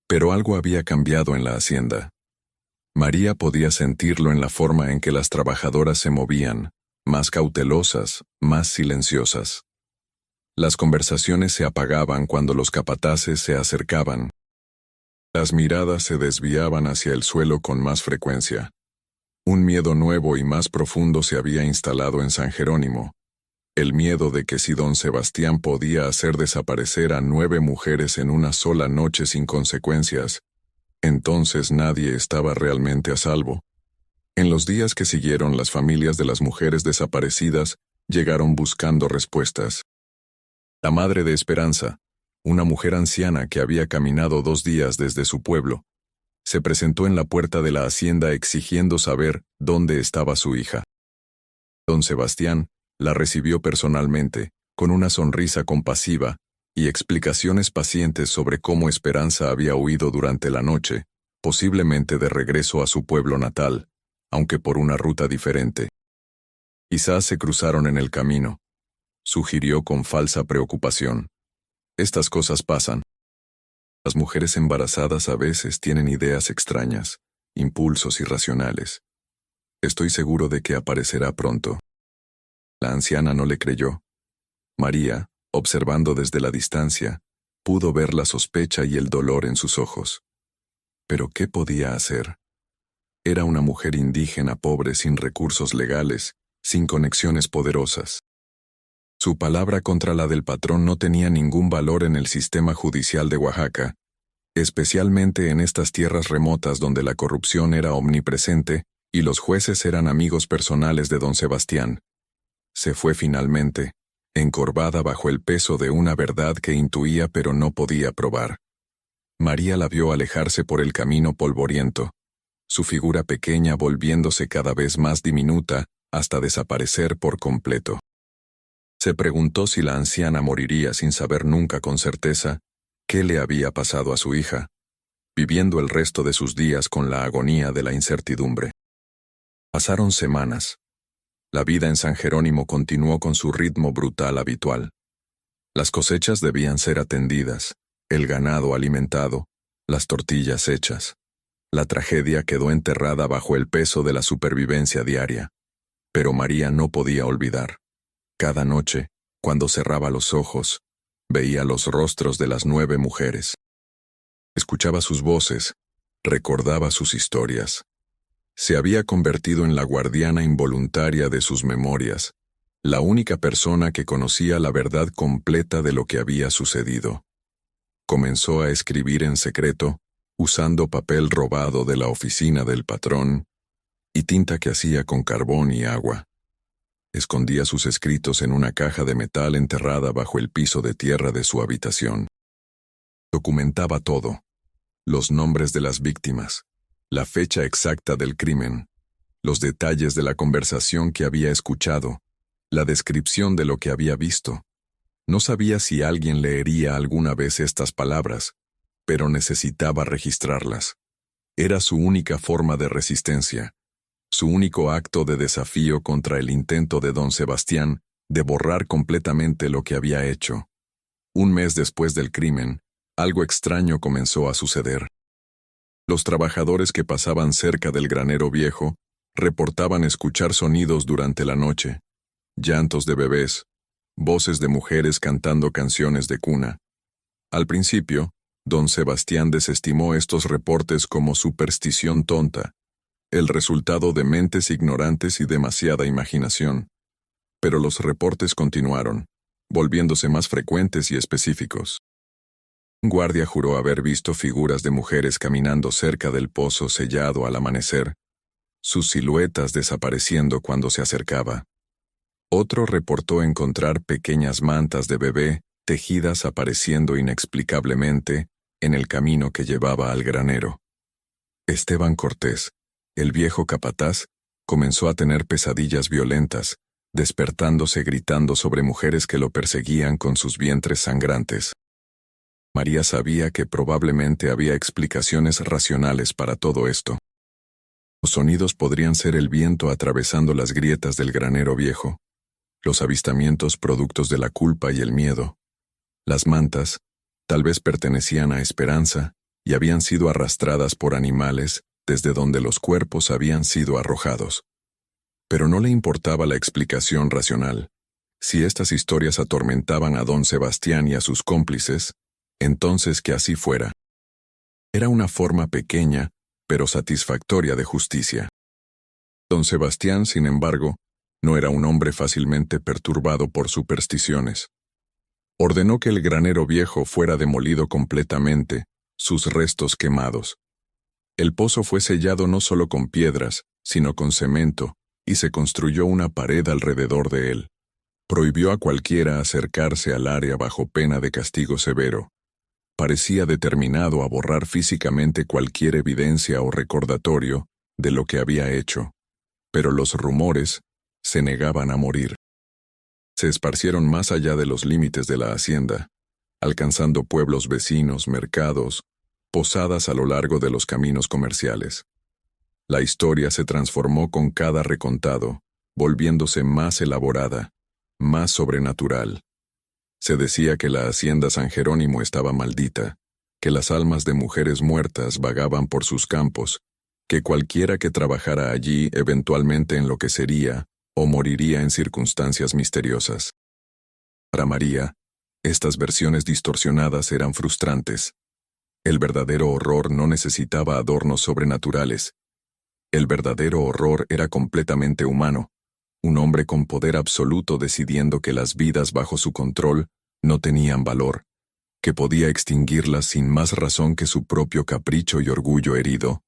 pero algo había cambiado en la hacienda. María podía sentirlo en la forma en que las trabajadoras se movían, más cautelosas, más silenciosas. Las conversaciones se apagaban cuando los capataces se acercaban. Las miradas se desviaban hacia el suelo con más frecuencia. Un miedo nuevo y más profundo se había instalado en San Jerónimo. El miedo de que si don Sebastián podía hacer desaparecer a 9 mujeres en una sola noche sin consecuencias, entonces nadie estaba realmente a salvo. En los días que siguieron, las familias de las mujeres desaparecidas llegaron buscando respuestas. La madre de Esperanza, una mujer anciana que había caminado 2 días desde su pueblo, se presentó en la puerta de la hacienda exigiendo saber dónde estaba su hija. Don Sebastián la recibió personalmente, con una sonrisa compasiva y explicaciones pacientes sobre cómo Esperanza había huido durante la noche, posiblemente de regreso a su pueblo natal, aunque por una ruta diferente. Quizás se cruzaron en el camino, sugirió con falsa preocupación. Estas cosas pasan. Las mujeres embarazadas a veces tienen ideas extrañas, impulsos irracionales. Estoy seguro de que aparecerá pronto. La anciana no le creyó. María, observando desde la distancia, pudo ver la sospecha y el dolor en sus ojos. ¿Pero qué podía hacer? Era una mujer indígena pobre sin recursos legales, sin conexiones poderosas. Su palabra contra la del patrón no tenía ningún valor en el sistema judicial de Oaxaca, especialmente en estas tierras remotas donde la corrupción era omnipresente y los jueces eran amigos personales de don Sebastián. Se fue finalmente, encorvada bajo el peso de una verdad que intuía pero no podía probar. María la vio alejarse por el camino polvoriento, su figura pequeña volviéndose cada vez más diminuta hasta desaparecer por completo. Se preguntó si la anciana moriría sin saber nunca con certeza qué le había pasado a su hija, viviendo el resto de sus días con la agonía de la incertidumbre. Pasaron semanas. La vida en San Jerónimo continuó con su ritmo brutal habitual. Las cosechas debían ser atendidas, el ganado alimentado, las tortillas hechas. La tragedia quedó enterrada bajo el peso de la supervivencia diaria. Pero María no podía olvidar. Cada noche, cuando cerraba los ojos, veía los rostros de las 9 mujeres. Escuchaba sus voces, recordaba sus historias. Se había convertido en la guardiana involuntaria de sus memorias, la única persona que conocía la verdad completa de lo que había sucedido. Comenzó a escribir en secreto, usando papel robado de la oficina del patrón, y tinta que hacía con carbón y agua. Escondía sus escritos en una caja de metal enterrada bajo el piso de tierra de su habitación. Documentaba todo: los nombres de las víctimas, la fecha exacta del crimen, los detalles de la conversación que había escuchado, la descripción de lo que había visto. No sabía si alguien leería alguna vez estas palabras, pero necesitaba registrarlas. Era su única forma de resistencia, su único acto de desafío contra el intento de don Sebastián de borrar completamente lo que había hecho. Un mes después del crimen, algo extraño comenzó a suceder. Los trabajadores que pasaban cerca del granero viejo reportaban escuchar sonidos durante la noche: llantos de bebés, voces de mujeres cantando canciones de cuna. Al principio, don Sebastián desestimó estos reportes como superstición tonta, el resultado de mentes ignorantes y demasiada imaginación. Pero los reportes continuaron, volviéndose más frecuentes y específicos. Un guardia juró haber visto figuras de mujeres caminando cerca del pozo sellado al amanecer, sus siluetas desapareciendo cuando se acercaba. Otro reportó encontrar pequeñas mantas de bebé tejidas apareciendo inexplicablemente en el camino que llevaba al granero. Esteban Cortés, el viejo capataz, comenzó a tener pesadillas violentas, despertándose gritando sobre mujeres que lo perseguían con sus vientres sangrantes. María sabía que probablemente había explicaciones racionales para todo esto. Los sonidos podrían ser el viento atravesando las grietas del granero viejo, los avistamientos productos de la culpa y el miedo. Las mantas, tal vez pertenecían a Esperanza y habían sido arrastradas por animales desde donde los cuerpos habían sido arrojados. Pero no le importaba la explicación racional. Si estas historias atormentaban a don Sebastián y a sus cómplices, entonces que así fuera. Era una forma pequeña, pero satisfactoria de justicia. Don Sebastián, sin embargo, no era un hombre fácilmente perturbado por supersticiones. Ordenó que el granero viejo fuera demolido completamente, sus restos quemados. El pozo fue sellado no solo con piedras, sino con cemento, y se construyó una pared alrededor de él. Prohibió a cualquiera acercarse al área bajo pena de castigo severo. Parecía determinado a borrar físicamente cualquier evidencia o recordatorio de lo que había hecho, pero los rumores se negaban a morir. Se esparcieron más allá de los límites de la hacienda, alcanzando pueblos vecinos, mercados, posadas a lo largo de los caminos comerciales. La historia se transformó con cada recontado, volviéndose más elaborada, más sobrenatural. Se decía que la hacienda San Jerónimo estaba maldita, que las almas de mujeres muertas vagaban por sus campos, que cualquiera que trabajara allí eventualmente enloquecería o moriría en circunstancias misteriosas. Para María, estas versiones distorsionadas eran frustrantes. El verdadero horror no necesitaba adornos sobrenaturales. El verdadero horror era completamente humano, un hombre con poder absoluto decidiendo que las vidas bajo su control no tenían valor, que podía extinguirlas sin más razón que su propio capricho y orgullo herido.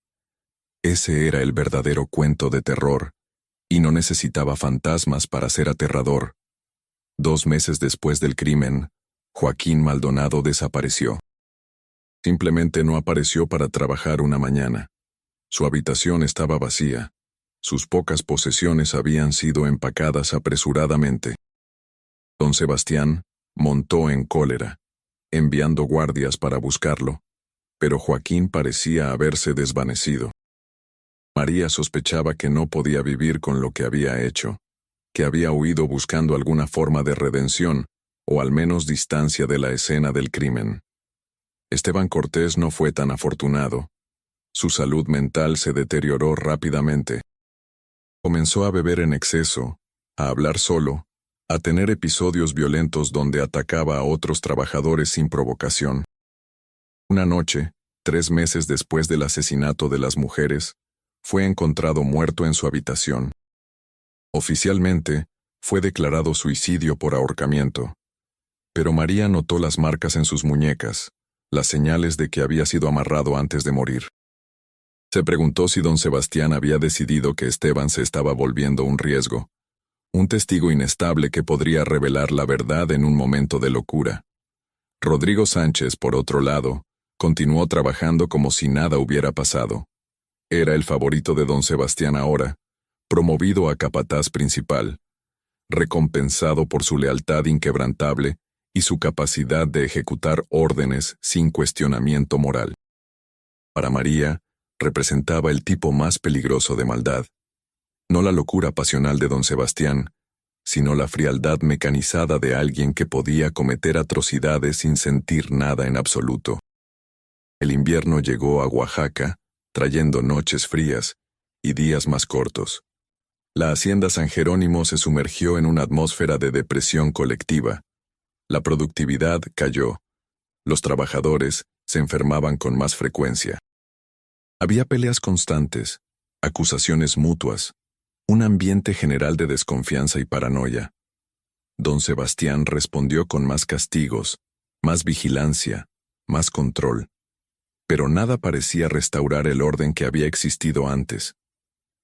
Ese era el verdadero cuento de terror, y no necesitaba fantasmas para ser aterrador. 2 meses después del crimen, Joaquín Maldonado desapareció. Simplemente no apareció para trabajar una mañana. Su habitación estaba vacía. Sus pocas posesiones habían sido empacadas apresuradamente. Don Sebastián montó en cólera, enviando guardias para buscarlo, pero Joaquín parecía haberse desvanecido. María sospechaba que no podía vivir con lo que había hecho, que había huido buscando alguna forma de redención, o al menos distancia de la escena del crimen. Esteban Cortés no fue tan afortunado. Su salud mental se deterioró rápidamente. Comenzó a beber en exceso, a hablar solo, a tener episodios violentos donde atacaba a otros trabajadores sin provocación. Una noche, 3 meses después del asesinato de las mujeres, fue encontrado muerto en su habitación. Oficialmente, fue declarado suicidio por ahorcamiento. Pero María notó las marcas en sus muñecas, las señales de que había sido amarrado antes de morir. Se preguntó si don Sebastián había decidido que Esteban se estaba volviendo un riesgo, un testigo inestable que podría revelar la verdad en un momento de locura. Rodrigo Sánchez, por otro lado, continuó trabajando como si nada hubiera pasado. Era el favorito de don Sebastián ahora, promovido a capataz principal, recompensado por su lealtad inquebrantable y su capacidad de ejecutar órdenes sin cuestionamiento moral. Para María, representaba el tipo más peligroso de maldad. No la locura pasional de don Sebastián, sino la frialdad mecanizada de alguien que podía cometer atrocidades sin sentir nada en absoluto. El invierno llegó a Oaxaca, trayendo noches frías y días más cortos. La hacienda San Jerónimo se sumergió en una atmósfera de depresión colectiva. La productividad cayó. Los trabajadores se enfermaban con más frecuencia. Había peleas constantes, acusaciones mutuas, un ambiente general de desconfianza y paranoia. Don Sebastián respondió con más castigos, más vigilancia, más control. Pero nada parecía restaurar el orden que había existido antes.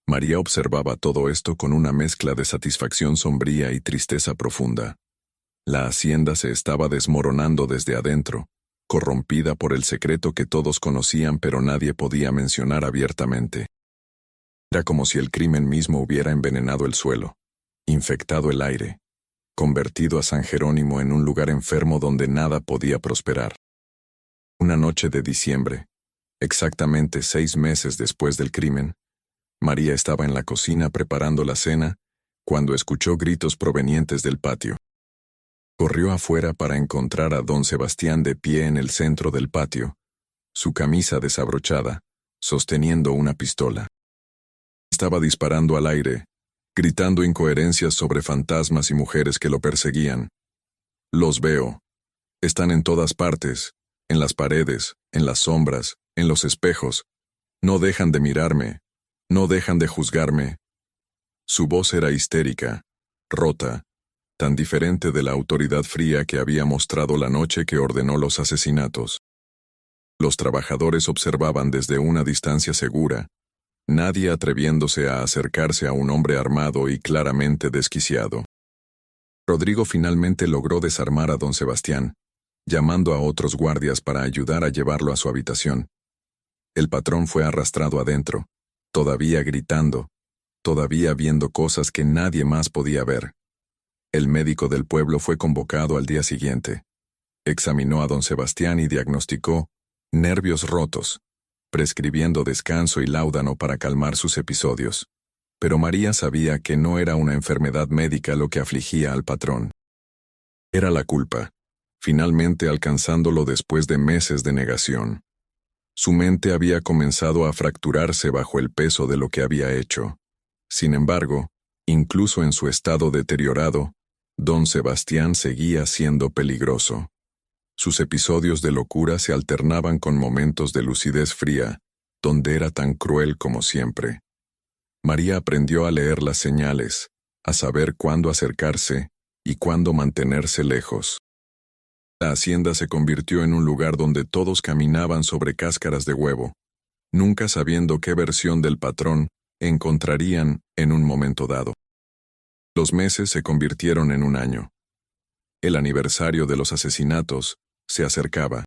María observaba todo esto con una mezcla de satisfacción sombría y tristeza profunda. La hacienda se estaba desmoronando desde adentro, corrompida por el secreto que todos conocían pero nadie podía mencionar abiertamente. Era como si el crimen mismo hubiera envenenado el suelo, infectado el aire, convertido a San Jerónimo en un lugar enfermo donde nada podía prosperar. Una noche de diciembre, exactamente 6 meses después del crimen, María estaba en la cocina preparando la cena cuando escuchó gritos provenientes del patio. Corrió afuera para encontrar a don Sebastián de pie en el centro del patio, su camisa desabrochada, sosteniendo una pistola. Estaba disparando al aire, gritando incoherencias sobre fantasmas y mujeres que lo perseguían. Los veo. Están en todas partes, en las paredes, en las sombras, en los espejos. No dejan de mirarme, no dejan de juzgarme. Su voz era histérica, rota, tan diferente de la autoridad fría que había mostrado la noche que ordenó los asesinatos. Los trabajadores observaban desde una distancia segura, nadie atreviéndose a acercarse a un hombre armado y claramente desquiciado. Rodrigo finalmente logró desarmar a don Sebastián, llamando a otros guardias para ayudar a llevarlo a su habitación. El patrón fue arrastrado adentro, todavía gritando, todavía viendo cosas que nadie más podía ver. El médico del pueblo fue convocado al día siguiente. Examinó a don Sebastián y diagnosticó nervios rotos, prescribiendo descanso y láudano para calmar sus episodios. Pero María sabía que no era una enfermedad médica lo que afligía al patrón. Era la culpa, finalmente alcanzándolo después de meses de negación. Su mente había comenzado a fracturarse bajo el peso de lo que había hecho. Sin embargo, incluso en su estado deteriorado, don Sebastián seguía siendo peligroso. Sus episodios de locura se alternaban con momentos de lucidez fría, donde era tan cruel como siempre. María aprendió a leer las señales, a saber cuándo acercarse y cuándo mantenerse lejos. La hacienda se convirtió en un lugar donde todos caminaban sobre cáscaras de huevo, nunca sabiendo qué versión del patrón encontrarían en un momento dado. Los meses se convirtieron en un año. El aniversario de los asesinatos se acercaba.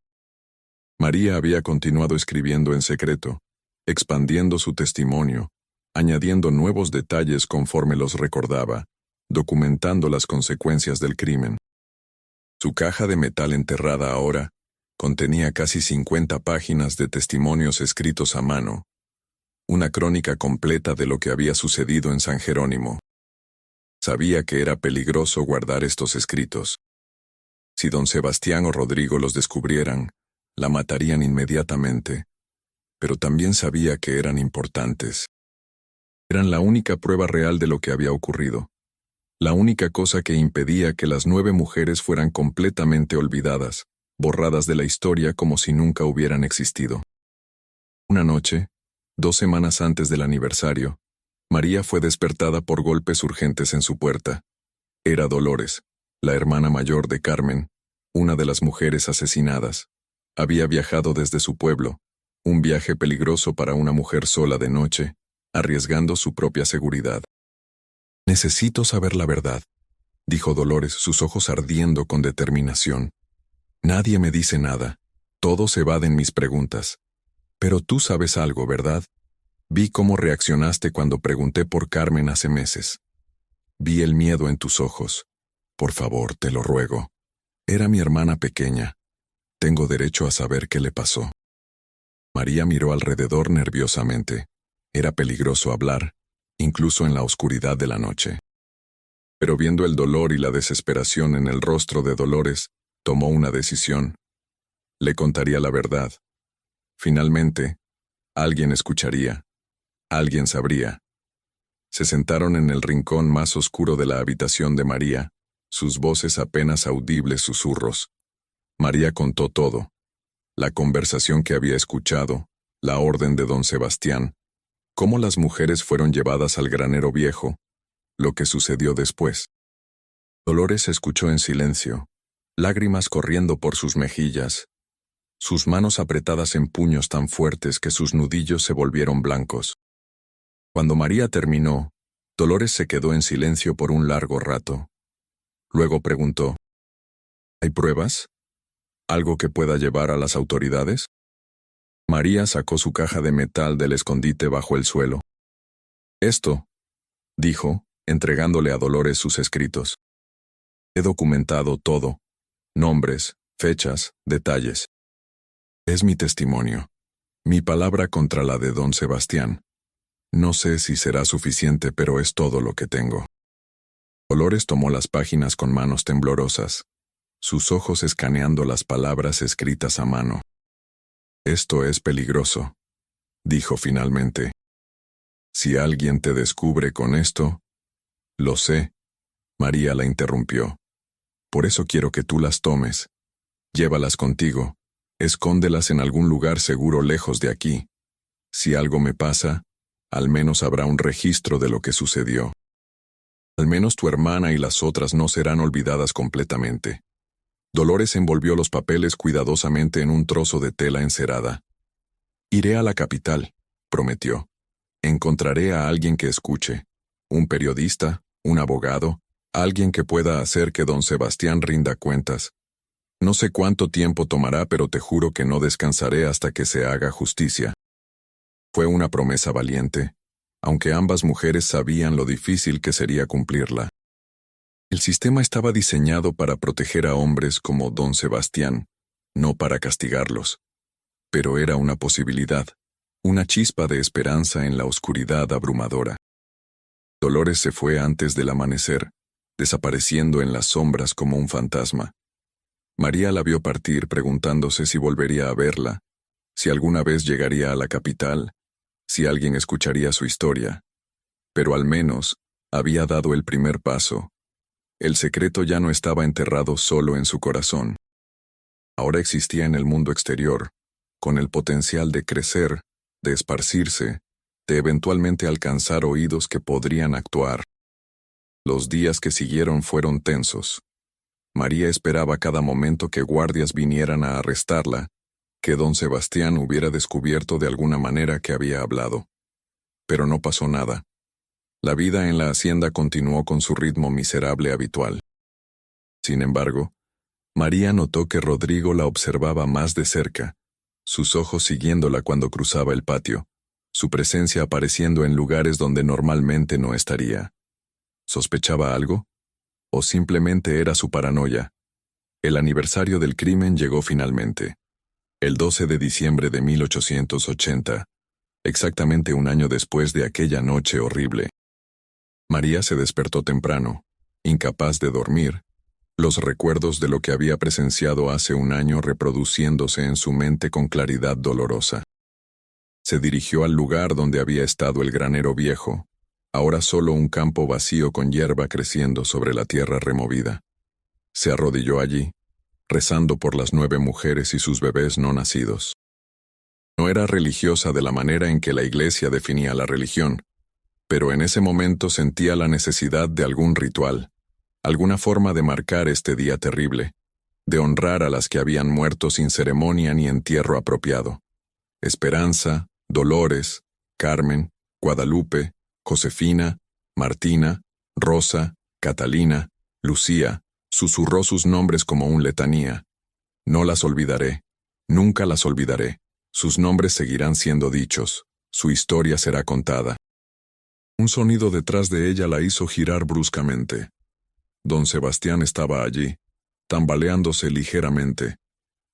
María había continuado escribiendo en secreto, expandiendo su testimonio, añadiendo nuevos detalles conforme los recordaba, documentando las consecuencias del crimen. Su caja de metal enterrada ahora contenía casi 50 páginas de testimonios escritos a mano, una crónica completa de lo que había sucedido en San Jerónimo. Sabía que era peligroso guardar estos escritos. Si don Sebastián o Rodrigo los descubrieran, la matarían inmediatamente, pero también sabía que eran importantes. Eran la única prueba real de lo que había ocurrido, la única cosa que impedía que las 9 mujeres fueran completamente olvidadas, borradas de la historia como si nunca hubieran existido. Una noche, 2 semanas antes del aniversario, María fue despertada por golpes urgentes en su puerta. Era Dolores, la hermana mayor de Carmen, una de las mujeres asesinadas. Había viajado desde su pueblo, Un viaje peligroso para una mujer sola de noche, arriesgando su propia seguridad. Necesito saber la verdad, dijo Dolores, sus ojos ardiendo con determinación. Nadie me dice nada. Todos evaden mis preguntas. Pero tú sabes algo, ¿verdad? Vi cómo reaccionaste cuando pregunté por Carmen hace meses. Vi el miedo en tus ojos. Por favor, te lo ruego. Era mi hermana pequeña. Tengo derecho a saber qué le pasó. María miró alrededor nerviosamente. Era peligroso hablar, incluso en la oscuridad de la noche. Pero viendo el dolor y la desesperación en el rostro de Dolores, tomó una decisión. Le contaría la verdad. Finalmente, alguien escucharía. Alguien sabría. Se sentaron en el rincón más oscuro de la habitación de María, sus voces apenas audibles susurros. María contó todo. La conversación que había escuchado, la orden de don Sebastián, cómo las mujeres fueron llevadas al granero viejo, lo que sucedió después. Dolores escuchó en silencio, lágrimas corriendo por sus mejillas, sus manos apretadas en puños tan fuertes que sus nudillos se volvieron blancos. Cuando María terminó, Dolores se quedó en silencio por un largo rato. Luego preguntó, ¿hay pruebas? ¿Algo que pueda llevar a las autoridades? María sacó su caja de metal del escondite bajo el suelo. Esto, dijo, entregándole a Dolores sus escritos. He documentado todo, nombres, fechas, detalles. Es mi testimonio, mi palabra contra la de don Sebastián. No sé si será suficiente, pero es todo lo que tengo. Dolores tomó las páginas con manos temblorosas, sus ojos escaneando las palabras escritas a mano. Esto es peligroso, dijo finalmente. Si alguien te descubre con esto... Lo sé, María la interrumpió. Por eso quiero que tú las tomes. Llévalas contigo. Escóndelas en algún lugar seguro lejos de aquí. Si algo me pasa, al menos habrá un registro de lo que sucedió. Al menos tu hermana y las otras no serán olvidadas completamente. Dolores envolvió los papeles cuidadosamente en un trozo de tela encerada. Iré a la capital, prometió. Encontraré a alguien que escuche. Un periodista, un abogado, alguien que pueda hacer que don Sebastián rinda cuentas. No sé cuánto tiempo tomará, pero te juro que no descansaré hasta que se haga justicia. Fue una promesa valiente, aunque ambas mujeres sabían lo difícil que sería cumplirla. El sistema estaba diseñado para proteger a hombres como don Sebastián, no para castigarlos. Pero era una posibilidad, una chispa de esperanza en la oscuridad abrumadora. Dolores se fue antes del amanecer, desapareciendo en las sombras como un fantasma. María la vio partir preguntándose si volvería a verla, si alguna vez llegaría a la capital, si alguien escucharía su historia. Pero al menos había dado el primer paso. El secreto ya no estaba enterrado solo en su corazón. Ahora existía en el mundo exterior, con el potencial de crecer, de esparcirse, de eventualmente alcanzar oídos que podrían actuar. Los días que siguieron fueron tensos. María esperaba cada momento que guardias vinieran a arrestarla, que don Sebastián hubiera descubierto de alguna manera que había hablado. Pero no pasó nada. La vida en la hacienda continuó con su ritmo miserable habitual. Sin embargo, María notó que Rodrigo la observaba más de cerca, sus ojos siguiéndola cuando cruzaba el patio, su presencia apareciendo en lugares donde normalmente no estaría. ¿Sospechaba algo? ¿O simplemente era su paranoia? El aniversario del crimen llegó finalmente. El 12 de diciembre de 1880, exactamente un año después de aquella noche horrible. María se despertó temprano, incapaz de dormir, los recuerdos de lo que había presenciado hace un año reproduciéndose en su mente con claridad dolorosa. Se dirigió al lugar donde había estado el granero viejo, ahora solo un campo vacío con hierba creciendo sobre la tierra removida. Se arrodilló allí, rezando por las 9 mujeres y sus bebés no nacidos. No era religiosa de la manera en que la Iglesia definía la religión, pero en ese momento sentía la necesidad de algún ritual, alguna forma de marcar este día terrible, de honrar a las que habían muerto sin ceremonia ni entierro apropiado. Esperanza, Dolores, Carmen, Guadalupe, Josefina, Martina, Rosa, Catalina, Lucía, susurró sus nombres como un letanía. No las olvidaré, nunca las olvidaré. Sus nombres seguirán siendo dichos, su historia será contada. Un sonido detrás de ella la hizo girar bruscamente. Don Sebastián estaba allí, tambaleándose ligeramente,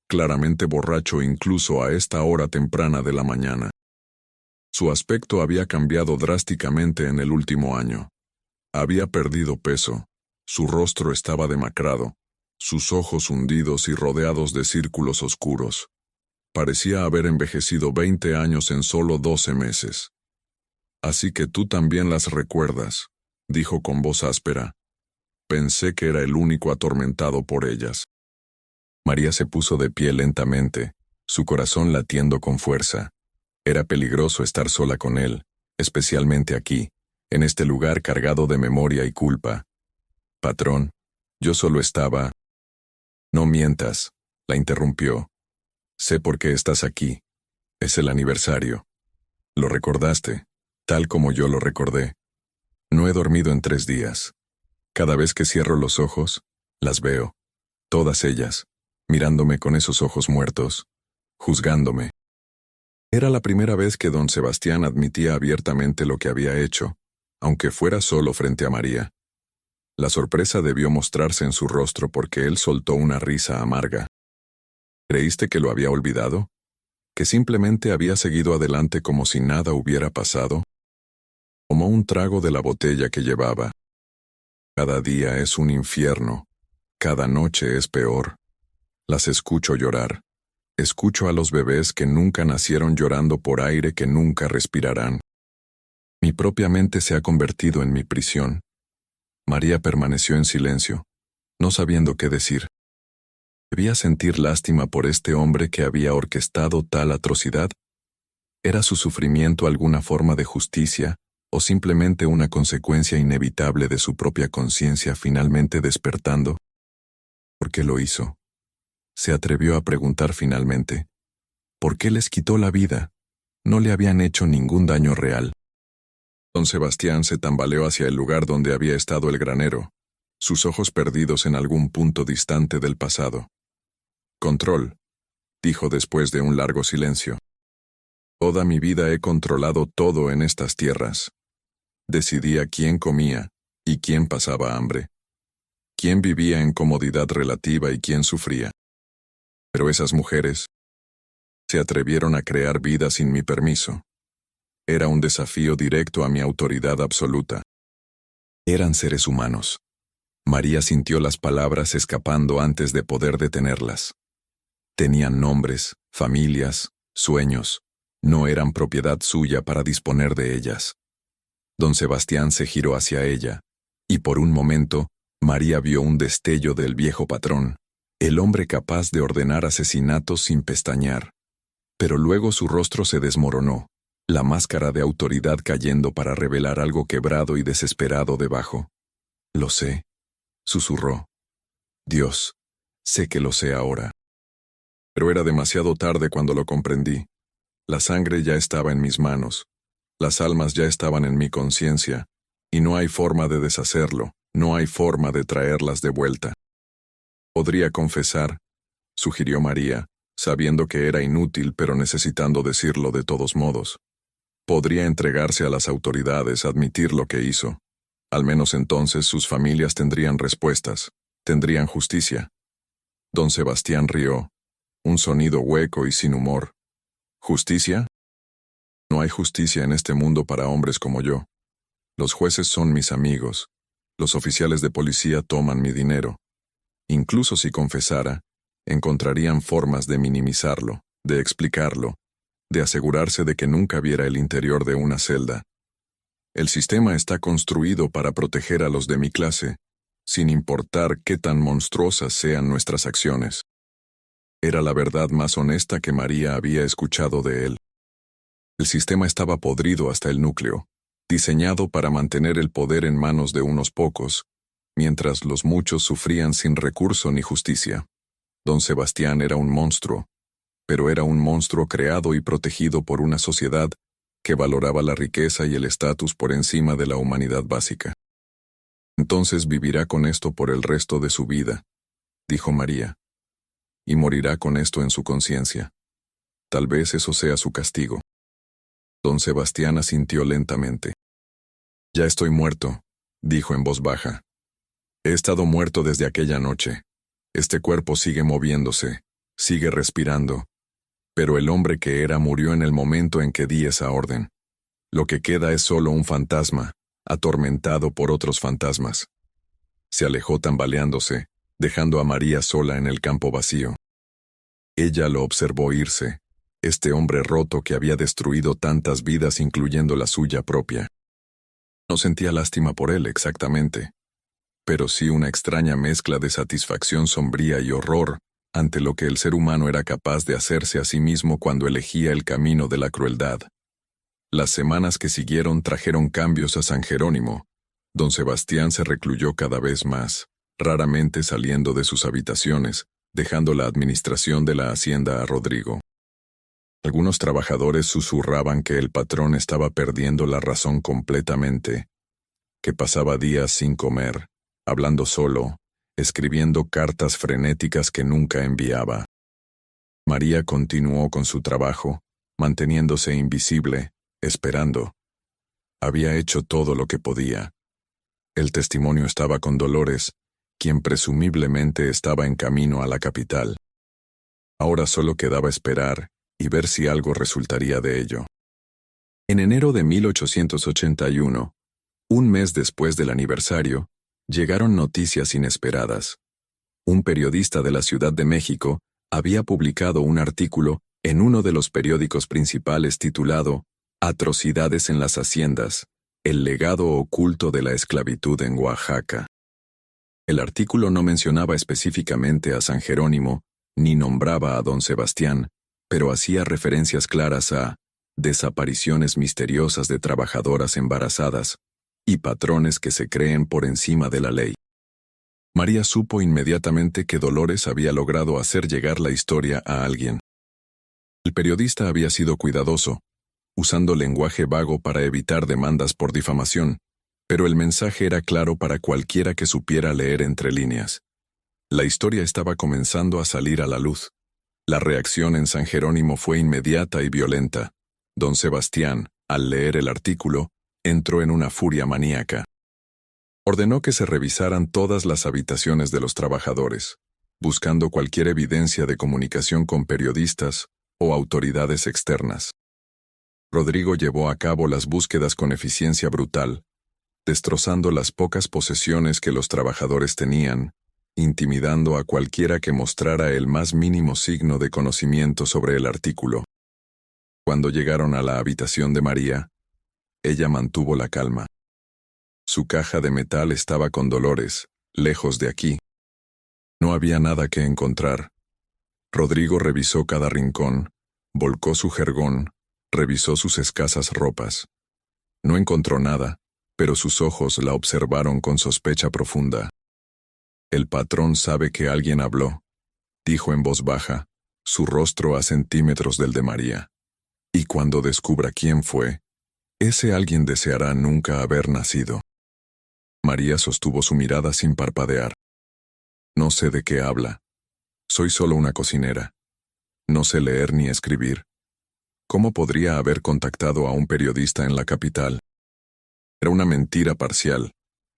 claramente borracho incluso a esta hora temprana de la mañana. Su aspecto había cambiado drásticamente en el último año. Había perdido peso, su rostro estaba demacrado, sus ojos hundidos y rodeados de círculos oscuros. Parecía haber envejecido 20 años en solo 12 meses. «Así que tú también las recuerdas», dijo con voz áspera. «Pensé que era el único atormentado por ellas». María se puso de pie lentamente, su corazón latiendo con fuerza. Era peligroso estar sola con él, especialmente aquí, en este lugar cargado de memoria y culpa. «Patrón, yo solo estaba...» «No mientas», la interrumpió. «Sé por qué estás aquí. Es el aniversario. Lo recordaste, tal como yo lo recordé. No he dormido en 3 días. Cada vez que cierro los ojos, las veo, todas ellas, mirándome con esos ojos muertos, juzgándome». Era la primera vez que don Sebastián admitía abiertamente lo que había hecho, aunque fuera solo frente a María. La sorpresa debió mostrarse en su rostro porque él soltó una risa amarga. «¿Creíste que lo había olvidado? ¿Que simplemente había seguido adelante como si nada hubiera pasado?» Tomó un trago de la botella que llevaba. «Cada día es un infierno. Cada noche es peor. Las escucho llorar. Escucho a los bebés que nunca nacieron llorando por aire que nunca respirarán. Mi propia mente se ha convertido en mi prisión». María permaneció en silencio, no sabiendo qué decir. ¿Debía sentir lástima por este hombre que había orquestado tal atrocidad? ¿Era su sufrimiento alguna forma de justicia o simplemente una consecuencia inevitable de su propia conciencia finalmente despertando? ¿Por qué lo hizo? Se atrevió a preguntar finalmente. ¿Por qué les quitó la vida? No le habían hecho ningún daño real. Don Sebastián se tambaleó hacia el lugar donde había estado el granero, sus ojos perdidos en algún punto distante del pasado. «Control», dijo después de un largo silencio. «Toda mi vida he controlado todo en estas tierras. Decidía quién comía y quién pasaba hambre, quién vivía en comodidad relativa y quién sufría. Pero esas mujeres se atrevieron a crear vida sin mi permiso. Era un desafío directo a mi autoridad absoluta. Eran seres humanos». María sintió las palabras escapando antes de poder detenerlas. Tenían nombres, familias, sueños. No eran propiedad suya para disponer de ellas. Don Sebastián se giró hacia ella, y por un momento, María vio un destello del viejo patrón, el hombre capaz de ordenar asesinatos sin pestañear. Pero luego su rostro se desmoronó, la máscara de autoridad cayendo para revelar algo quebrado y desesperado debajo. «Lo sé», susurró. «Dios, sé que lo sé ahora». Pero era demasiado tarde cuando lo comprendí. La sangre ya estaba en mis manos, las almas ya estaban en mi conciencia, y no hay forma de deshacerlo, no hay forma de traerlas de vuelta. «Podría confesar», sugirió María, sabiendo que era inútil pero necesitando decirlo de todos modos. Podría entregarse a las autoridades, admitir lo que hizo. Al menos entonces sus familias tendrían respuestas, tendrían justicia. Don Sebastián rió, un sonido hueco y sin humor. «¿Justicia? No hay justicia en este mundo para hombres como yo. Los jueces son mis amigos. Los oficiales de policía toman mi dinero. Incluso si confesara, encontrarían formas de minimizarlo, de explicarlo, de asegurarse de que nunca viera el interior de una celda. El sistema está construido para proteger a los de mi clase, sin importar qué tan monstruosas sean nuestras acciones». Era la verdad más honesta que María había escuchado de él. El sistema estaba podrido hasta el núcleo, diseñado para mantener el poder en manos de unos pocos, mientras los muchos sufrían sin recurso ni justicia. Don Sebastián era un monstruo, pero era un monstruo creado y protegido por una sociedad que valoraba la riqueza y el estatus por encima de la humanidad básica. Entonces vivirá con esto por el resto de su vida, dijo María, y morirá con esto en su conciencia. Tal vez eso sea su castigo. Don Sebastián asintió lentamente. Ya estoy muerto, dijo en voz baja. He estado muerto desde aquella noche. Este cuerpo sigue moviéndose, sigue respirando, pero el hombre que era murió en el momento en que di esa orden. Lo que queda es solo un fantasma, atormentado por otros fantasmas. Se alejó tambaleándose, dejando a María sola en el campo vacío. Ella lo observó irse, este hombre roto que había destruido tantas vidas incluyendo la suya propia. No sentía lástima por él exactamente, pero sí una extraña mezcla de satisfacción sombría y horror ante lo que el ser humano era capaz de hacerse a sí mismo cuando elegía el camino de la crueldad. Las semanas que siguieron trajeron cambios a San Jerónimo. Don Sebastián se recluyó cada vez más, raramente saliendo de sus habitaciones, dejando la administración de la hacienda a Rodrigo. Algunos trabajadores susurraban que el patrón estaba perdiendo la razón completamente, que pasaba días sin comer, hablando solo, escribiendo cartas frenéticas que nunca enviaba. María continuó con su trabajo, manteniéndose invisible, esperando. Había hecho todo lo que podía. El testimonio estaba con Dolores, quien presumiblemente estaba en camino a la capital. Ahora solo quedaba esperar y ver si algo resultaría de ello. En enero de 1881, un mes después del aniversario, llegaron noticias inesperadas. Un periodista de la Ciudad de México había publicado un artículo en uno de los periódicos principales titulado Atrocidades en las haciendas, el legado oculto de la esclavitud en Oaxaca. El artículo no mencionaba específicamente a San Jerónimo, ni nombraba a don Sebastián, pero hacía referencias claras a desapariciones misteriosas de trabajadoras embarazadas y patrones que se creen por encima de la ley. María supo inmediatamente que Dolores había logrado hacer llegar la historia a alguien. El periodista había sido cuidadoso, usando lenguaje vago para evitar demandas por difamación, pero el mensaje era claro para cualquiera que supiera leer entre líneas. La historia estaba comenzando a salir a la luz. La reacción en San Jerónimo fue inmediata y violenta. Don Sebastián, al leer el artículo, entró en una furia maníaca. Ordenó que se revisaran todas las habitaciones de los trabajadores, buscando cualquier evidencia de comunicación con periodistas o autoridades externas. Rodrigo llevó a cabo las búsquedas con eficiencia brutal, destrozando las pocas posesiones que los trabajadores tenían, intimidando a cualquiera que mostrara el más mínimo signo de conocimiento sobre el artículo. Cuando llegaron a la habitación de María, ella mantuvo la calma. Su caja de metal estaba con Dolores, lejos de aquí. No había nada que encontrar. Rodrigo revisó cada rincón, volcó su jergón, revisó sus escasas ropas. No encontró nada, pero sus ojos la observaron con sospecha profunda. El patrón sabe que alguien habló, dijo en voz baja, su rostro a centímetros del de María. Y cuando descubra quién fue, ese alguien deseará nunca haber nacido. María sostuvo su mirada sin parpadear. No sé de qué habla. Soy solo una cocinera. No sé leer ni escribir. ¿Cómo podría haber contactado a un periodista en la capital? Era una mentira parcial.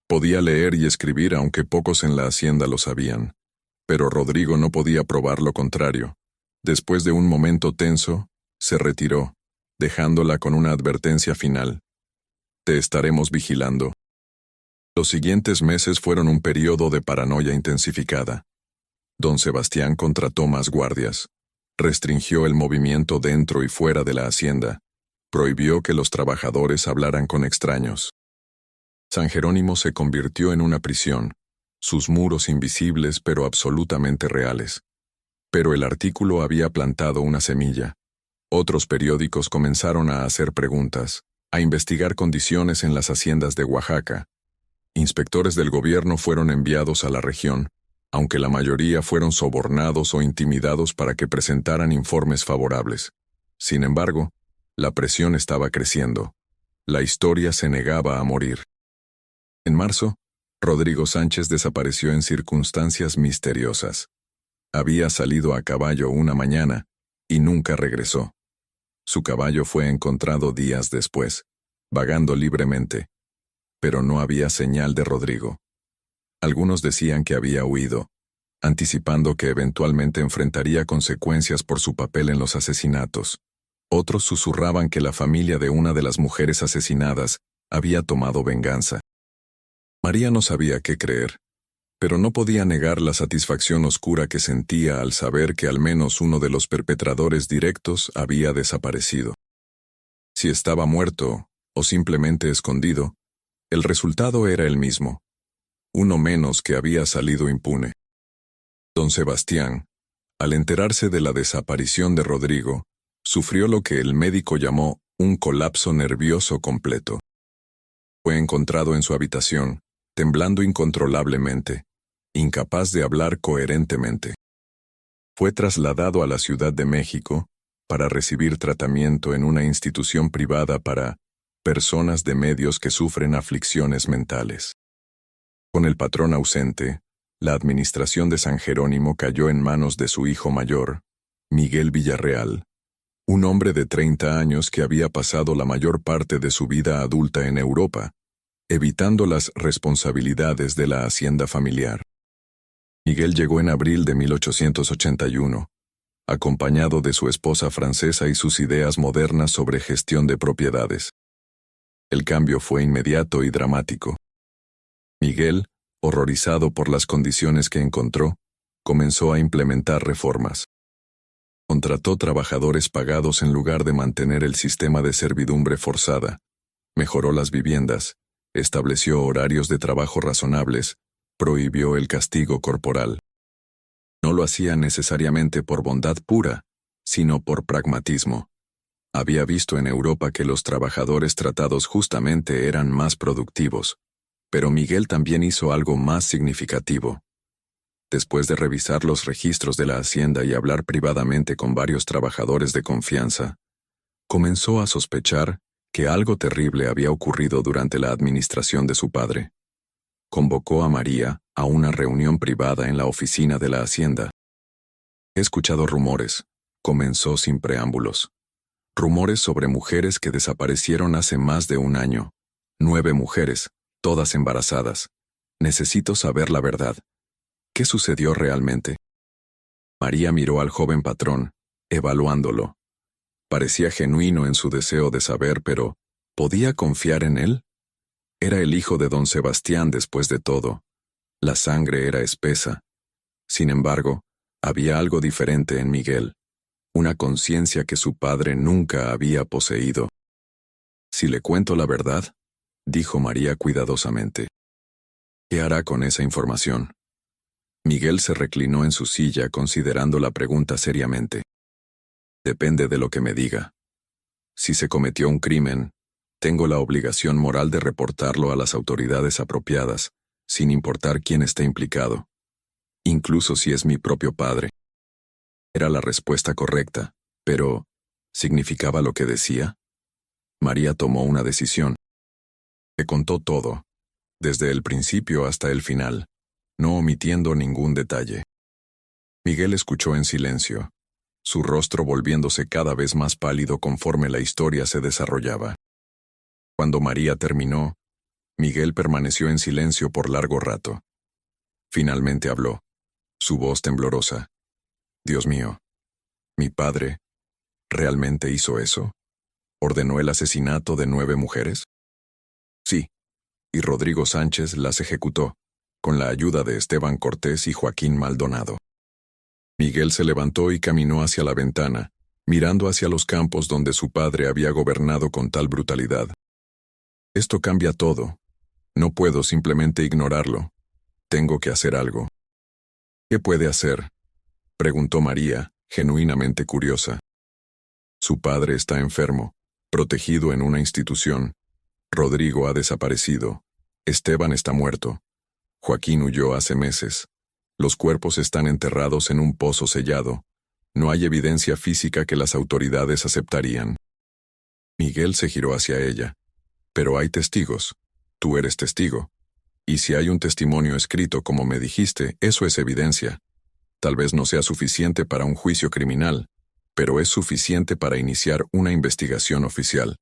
Podía leer y escribir aunque pocos en la hacienda lo sabían. Pero Rodrigo no podía probar lo contrario. Después de un momento tenso, se retiró, dejándola con una advertencia final. Te estaremos vigilando. Los siguientes meses fueron un periodo de paranoia intensificada. Don Sebastián contrató más guardias. Restringió el movimiento dentro y fuera de la hacienda. Prohibió que los trabajadores hablaran con extraños. San Jerónimo se convirtió en una prisión, sus muros invisibles pero absolutamente reales. Pero el artículo había plantado una semilla. Otros periódicos comenzaron a hacer preguntas, a investigar condiciones en las haciendas de Oaxaca. Inspectores del gobierno fueron enviados a la región, aunque la mayoría fueron sobornados o intimidados para que presentaran informes favorables. Sin embargo, la presión estaba creciendo. La historia se negaba a morir. En marzo, Rodrigo Sánchez desapareció en circunstancias misteriosas. Había salido a caballo una mañana y nunca regresó. Su caballo fue encontrado días después, vagando libremente, pero no había señal de Rodrigo. Algunos decían que había huido, anticipando que eventualmente enfrentaría consecuencias por su papel en los asesinatos. Otros susurraban que la familia de una de las mujeres asesinadas había tomado venganza. María no sabía qué creer, pero no podía negar la satisfacción oscura que sentía al saber que al menos uno de los perpetradores directos había desaparecido. Si estaba muerto o simplemente escondido, el resultado era el mismo: uno menos que había salido impune. Don Sebastián, al enterarse de la desaparición de Rodrigo, sufrió lo que el médico llamó un colapso nervioso completo. Fue encontrado en su habitación, temblando incontrolablemente, incapaz de hablar coherentemente. Fue trasladado a la Ciudad de México para recibir tratamiento en una institución privada para personas de medios que sufren aflicciones mentales. Con el patrón ausente, la administración de San Jerónimo cayó en manos de su hijo mayor, Miguel Villarreal, un hombre de 30 años que había pasado la mayor parte de su vida adulta en Europa, evitando las responsabilidades de la hacienda familiar. Miguel llegó en abril de 1881, acompañado de su esposa francesa y sus ideas modernas sobre gestión de propiedades. El cambio fue inmediato y dramático. Miguel, horrorizado por las condiciones que encontró, comenzó a implementar reformas. Contrató trabajadores pagados en lugar de mantener el sistema de servidumbre forzada, mejoró las viviendas, estableció horarios de trabajo razonables, prohibió el castigo corporal. No lo hacía necesariamente por bondad pura, sino por pragmatismo. Había visto en Europa que los trabajadores tratados justamente eran más productivos, pero Miguel también hizo algo más significativo. Después de revisar los registros de la hacienda y hablar privadamente con varios trabajadores de confianza, comenzó a sospechar que algo terrible había ocurrido durante la administración de su padre. Convocó a María a una reunión privada en la oficina de la hacienda. He escuchado rumores, comenzó sin preámbulos. Rumores sobre mujeres que desaparecieron hace más de un año. 9 mujeres, todas embarazadas. Necesito saber la verdad. ¿Qué sucedió realmente? María miró al joven patrón, evaluándolo. Parecía genuino en su deseo de saber, pero ¿podía confiar en él? Era el hijo de don Sebastián después de todo. La sangre era espesa. Sin embargo, había algo diferente en Miguel, una conciencia que su padre nunca había poseído. Si le cuento la verdad, dijo María cuidadosamente, ¿qué hará con esa información? Miguel se reclinó en su silla considerando la pregunta seriamente. Depende de lo que me diga. Si se cometió un crimen, tengo la obligación moral de reportarlo a las autoridades apropiadas, sin importar quién esté implicado, incluso si es mi propio padre. Era la respuesta correcta, pero ¿significaba lo que decía? María tomó una decisión. Le contó todo, desde el principio hasta el final, no omitiendo ningún detalle. Miguel escuchó en silencio, su rostro volviéndose cada vez más pálido conforme la historia se desarrollaba. Cuando María terminó, Miguel permaneció en silencio por largo rato. Finalmente habló, su voz temblorosa. Dios mío, ¿mi padre realmente hizo eso? ¿Ordenó el asesinato de 9 mujeres? Sí, y Rodrigo Sánchez las ejecutó, con la ayuda de Esteban Cortés y Joaquín Maldonado. Miguel se levantó y caminó hacia la ventana, mirando hacia los campos donde su padre había gobernado con tal brutalidad. Esto cambia todo. No puedo simplemente ignorarlo. Tengo que hacer algo. ¿Qué puede hacer?, preguntó María, genuinamente curiosa. Su padre está enfermo, protegido en una institución. Rodrigo ha desaparecido. Esteban está muerto. Joaquín huyó hace meses. Los cuerpos están enterrados en un pozo sellado. No hay evidencia física que las autoridades aceptarían. Miguel se giró hacia ella. Pero hay testigos. Tú eres testigo. Y si hay un testimonio escrito como me dijiste, eso es evidencia. Tal vez no sea suficiente para un juicio criminal, pero es suficiente para iniciar una investigación oficial.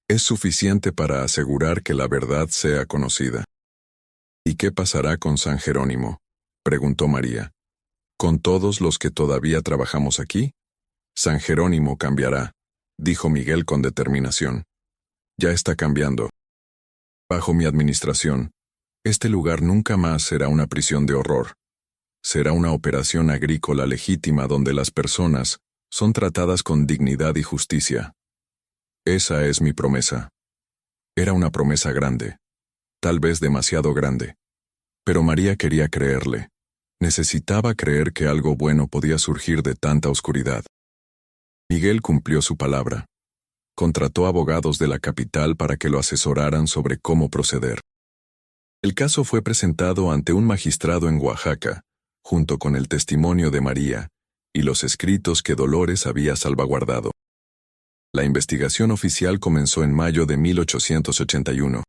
Es suficiente para asegurar que la verdad sea conocida. ¿Y qué pasará con San Jerónimo?, preguntó María. ¿Con todos los que todavía trabajamos aquí? San Jerónimo cambiará, dijo Miguel con determinación. Ya está cambiando. Bajo mi administración, este lugar nunca más será una prisión de horror. Será una operación agrícola legítima donde las personas son tratadas con dignidad y justicia. Esa es mi promesa. Era una promesa grande, tal vez demasiado grande. Pero María quería creerle. Necesitaba creer que algo bueno podía surgir de tanta oscuridad. Miguel cumplió su palabra. Contrató abogados de la capital para que lo asesoraran sobre cómo proceder. El caso fue presentado ante un magistrado en Oaxaca, junto con el testimonio de María y los escritos que Dolores había salvaguardado. La investigación oficial comenzó en mayo de 1881.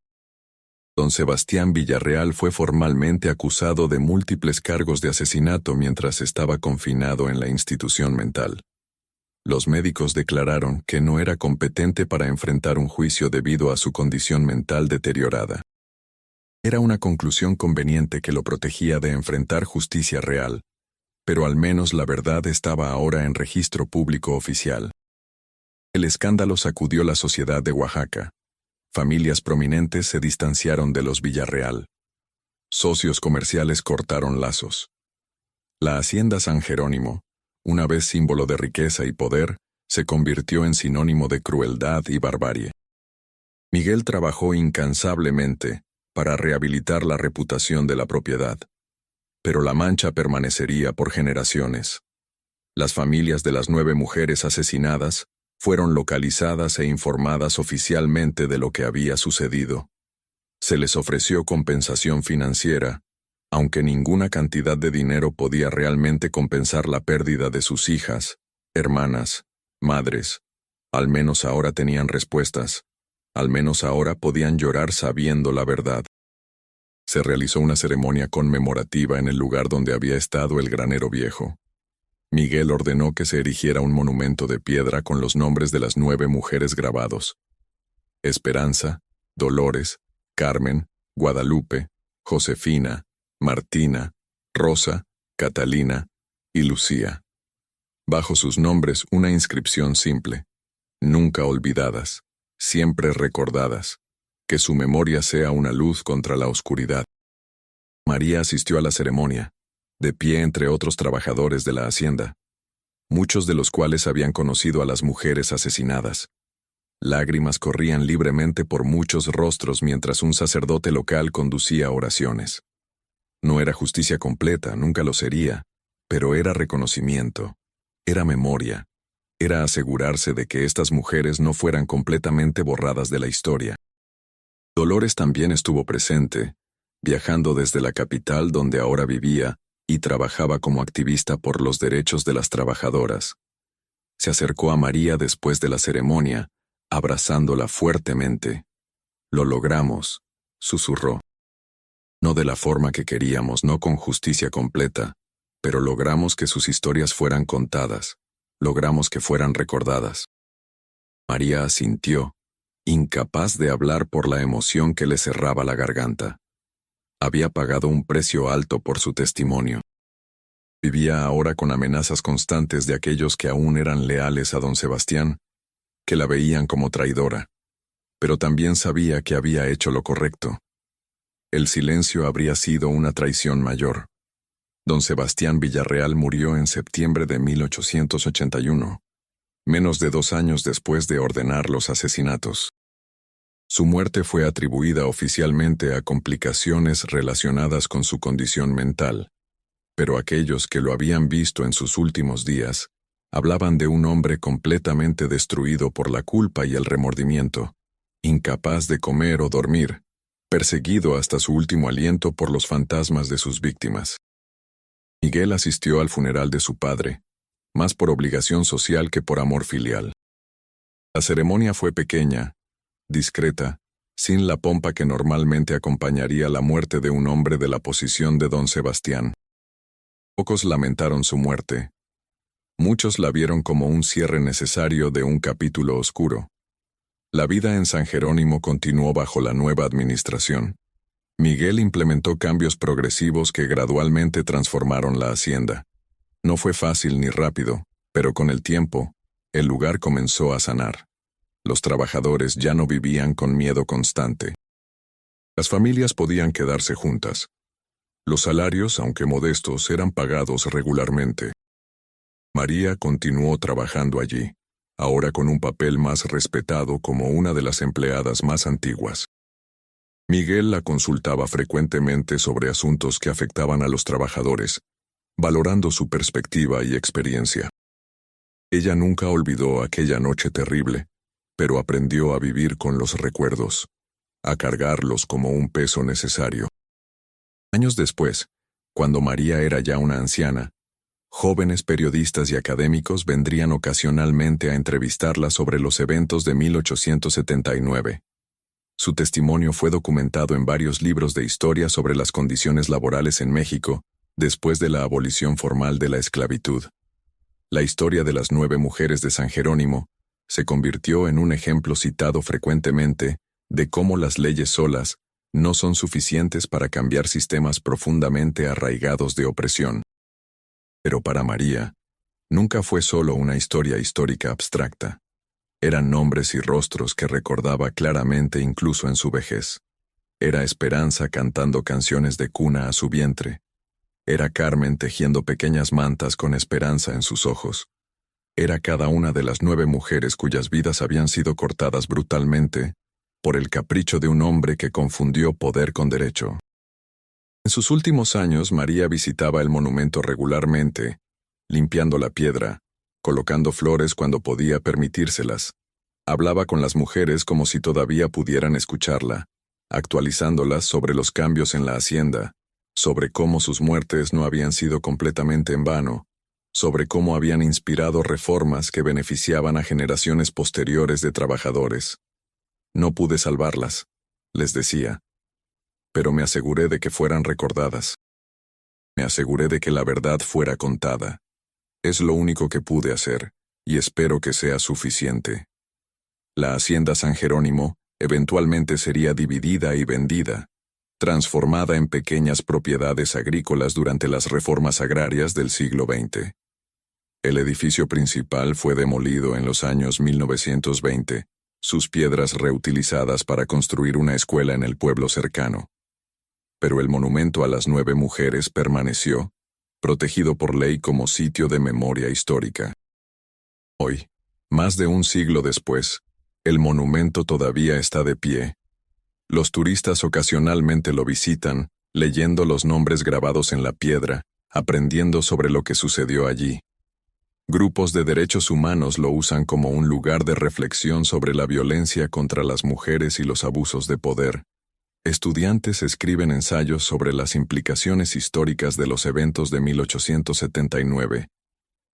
Don Sebastián Villarreal fue formalmente acusado de múltiples cargos de asesinato mientras estaba confinado en la institución mental. Los médicos declararon que no era competente para enfrentar un juicio debido a su condición mental deteriorada. Era una conclusión conveniente que lo protegía de enfrentar justicia real, pero al menos la verdad estaba ahora en registro público oficial. El escándalo sacudió la sociedad de Oaxaca. Familias prominentes se distanciaron de los Villarreal. Socios comerciales cortaron lazos. La hacienda San Jerónimo, una vez símbolo de riqueza y poder, se convirtió en sinónimo de crueldad y barbarie. Miguel trabajó incansablemente para rehabilitar la reputación de la propiedad, pero la mancha permanecería por generaciones. Las familias de las 9 mujeres asesinadas fueron localizadas e informadas oficialmente de lo que había sucedido. Se les ofreció compensación financiera, aunque ninguna cantidad de dinero podía realmente compensar la pérdida de sus hijas, hermanas, madres. Al menos ahora tenían respuestas. Al menos ahora podían llorar sabiendo la verdad. Se realizó una ceremonia conmemorativa en el lugar donde había estado el granero viejo. Miguel ordenó que se erigiera un monumento de piedra con los nombres de las 9 mujeres grabados: Esperanza, Dolores, Carmen, Guadalupe, Josefina, Martina, Rosa, Catalina y Lucía. Bajo sus nombres una inscripción simple: nunca olvidadas, siempre recordadas, que su memoria sea una luz contra la oscuridad. María asistió a la ceremonia, de pie entre otros trabajadores de la hacienda, muchos de los cuales habían conocido a las mujeres asesinadas. Lágrimas corrían libremente por muchos rostros mientras un sacerdote local conducía oraciones. No era justicia completa, nunca lo sería, pero era reconocimiento, era memoria, era asegurarse de que estas mujeres no fueran completamente borradas de la historia. Dolores también estuvo presente, viajando desde la capital donde ahora vivía, y trabajaba como activista por los derechos de las trabajadoras. Se acercó a María después de la ceremonia, abrazándola fuertemente. «Lo logramos», susurró. No de la forma que queríamos, no con justicia completa, pero logramos que sus historias fueran contadas, logramos que fueran recordadas. María asintió, incapaz de hablar por la emoción que le cerraba la garganta. Había pagado un precio alto por su testimonio. Vivía ahora con amenazas constantes de aquellos que aún eran leales a don Sebastián, que la veían como traidora, pero también sabía que había hecho lo correcto. El silencio habría sido una traición mayor. Don Sebastián Villarreal murió en septiembre de 1881, menos de 2 años después de ordenar los asesinatos. Su muerte fue atribuida oficialmente a complicaciones relacionadas con su condición mental, pero aquellos que lo habían visto en sus últimos días hablaban de un hombre completamente destruido por la culpa y el remordimiento, incapaz de comer o dormir, perseguido hasta su último aliento por los fantasmas de sus víctimas. Miguel asistió al funeral de su padre, más por obligación social que por amor filial. La ceremonia fue pequeña, discreta, sin la pompa que normalmente acompañaría la muerte de un hombre de la posición de don Sebastián. Pocos lamentaron su muerte. Muchos la vieron como un cierre necesario de un capítulo oscuro. La vida en San Jerónimo continuó bajo la nueva administración. Miguel implementó cambios progresivos que gradualmente transformaron la hacienda. No fue fácil ni rápido, pero con el tiempo, el lugar comenzó a sanar. Los trabajadores ya no vivían con miedo constante. Las familias podían quedarse juntas. Los salarios, aunque modestos, eran pagados regularmente. María continuó trabajando allí, ahora con un papel más respetado como una de las empleadas más antiguas. Miguel la consultaba frecuentemente sobre asuntos que afectaban a los trabajadores, valorando su perspectiva y experiencia. Ella nunca olvidó aquella noche terrible, pero aprendió a vivir con los recuerdos, a cargarlos como un peso necesario. Años después, cuando María era ya una anciana, jóvenes periodistas y académicos vendrían ocasionalmente a entrevistarla sobre los eventos de 1879. Su testimonio fue documentado en varios libros de historia sobre las condiciones laborales en México, después de la abolición formal de la esclavitud. La historia de las 9 mujeres de San Jerónimo se convirtió en un ejemplo citado frecuentemente de cómo las leyes solas no son suficientes para cambiar sistemas profundamente arraigados de opresión. Pero para María, nunca fue solo una historia histórica abstracta. Eran nombres y rostros que recordaba claramente incluso en su vejez. Era Esperanza cantando canciones de cuna a su vientre. Era Carmen tejiendo pequeñas mantas con esperanza en sus ojos. Era cada una de las 9 mujeres cuyas vidas habían sido cortadas brutalmente por el capricho de un hombre que confundió poder con derecho. En sus últimos años, María visitaba el monumento regularmente, limpiando la piedra, colocando flores cuando podía permitírselas. Hablaba con las mujeres como si todavía pudieran escucharla, actualizándolas sobre los cambios en la hacienda, sobre cómo sus muertes no habían sido completamente en vano, sobre cómo habían inspirado reformas que beneficiaban a generaciones posteriores de trabajadores. No pude salvarlas, les decía, pero me aseguré de que fueran recordadas. Me aseguré de que la verdad fuera contada. Es lo único que pude hacer, y espero que sea suficiente. La hacienda San Jerónimo eventualmente sería dividida y vendida, transformada en pequeñas propiedades agrícolas durante las reformas agrarias del siglo XX. El edificio principal fue demolido en los años 1920, sus piedras reutilizadas para construir una escuela en el pueblo cercano. Pero el monumento a las 9 mujeres permaneció, protegido por ley como sitio de memoria histórica. Hoy, más de un siglo después, el monumento todavía está de pie. Los turistas ocasionalmente lo visitan, leyendo los nombres grabados en la piedra, aprendiendo sobre lo que sucedió allí. Grupos de derechos humanos lo usan como un lugar de reflexión sobre la violencia contra las mujeres y los abusos de poder. Estudiantes escriben ensayos sobre las implicaciones históricas de los eventos de 1879.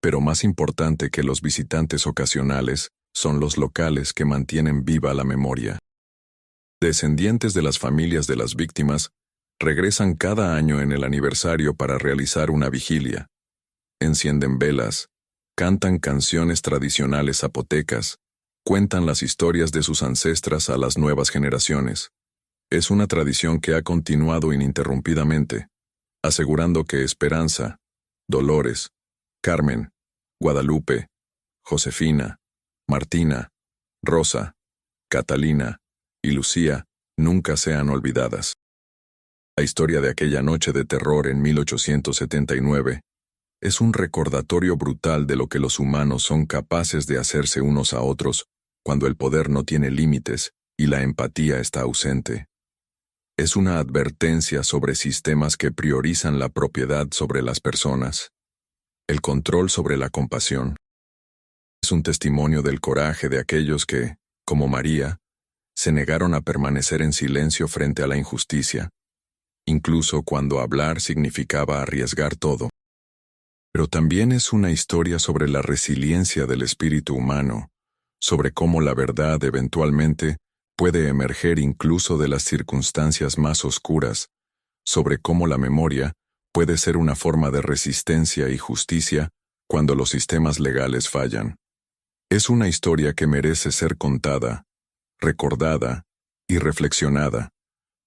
Pero más importante que los visitantes ocasionales son los locales que mantienen viva la memoria. Descendientes de las familias de las víctimas regresan cada año en el aniversario para realizar una vigilia. Encienden velas, cantan canciones tradicionales zapotecas, cuentan las historias de sus ancestras a las nuevas generaciones. Es una tradición que ha continuado ininterrumpidamente, asegurando que Esperanza, Dolores, Carmen, Guadalupe, Josefina, Martina, Rosa, Catalina y Lucía nunca sean olvidadas. La historia de aquella noche de terror en 1879 es un recordatorio brutal de lo que los humanos son capaces de hacerse unos a otros cuando el poder no tiene límites y la empatía está ausente. Es una advertencia sobre sistemas que priorizan la propiedad sobre las personas, el control sobre la compasión. Es un testimonio del coraje de aquellos que, como María, se negaron a permanecer en silencio frente a la injusticia, incluso cuando hablar significaba arriesgar todo. Pero también es una historia sobre la resiliencia del espíritu humano, sobre cómo la verdad eventualmente puede emerger incluso de las circunstancias más oscuras, sobre cómo la memoria puede ser una forma de resistencia y justicia cuando los sistemas legales fallan. Es una historia que merece ser contada, recordada y reflexionada,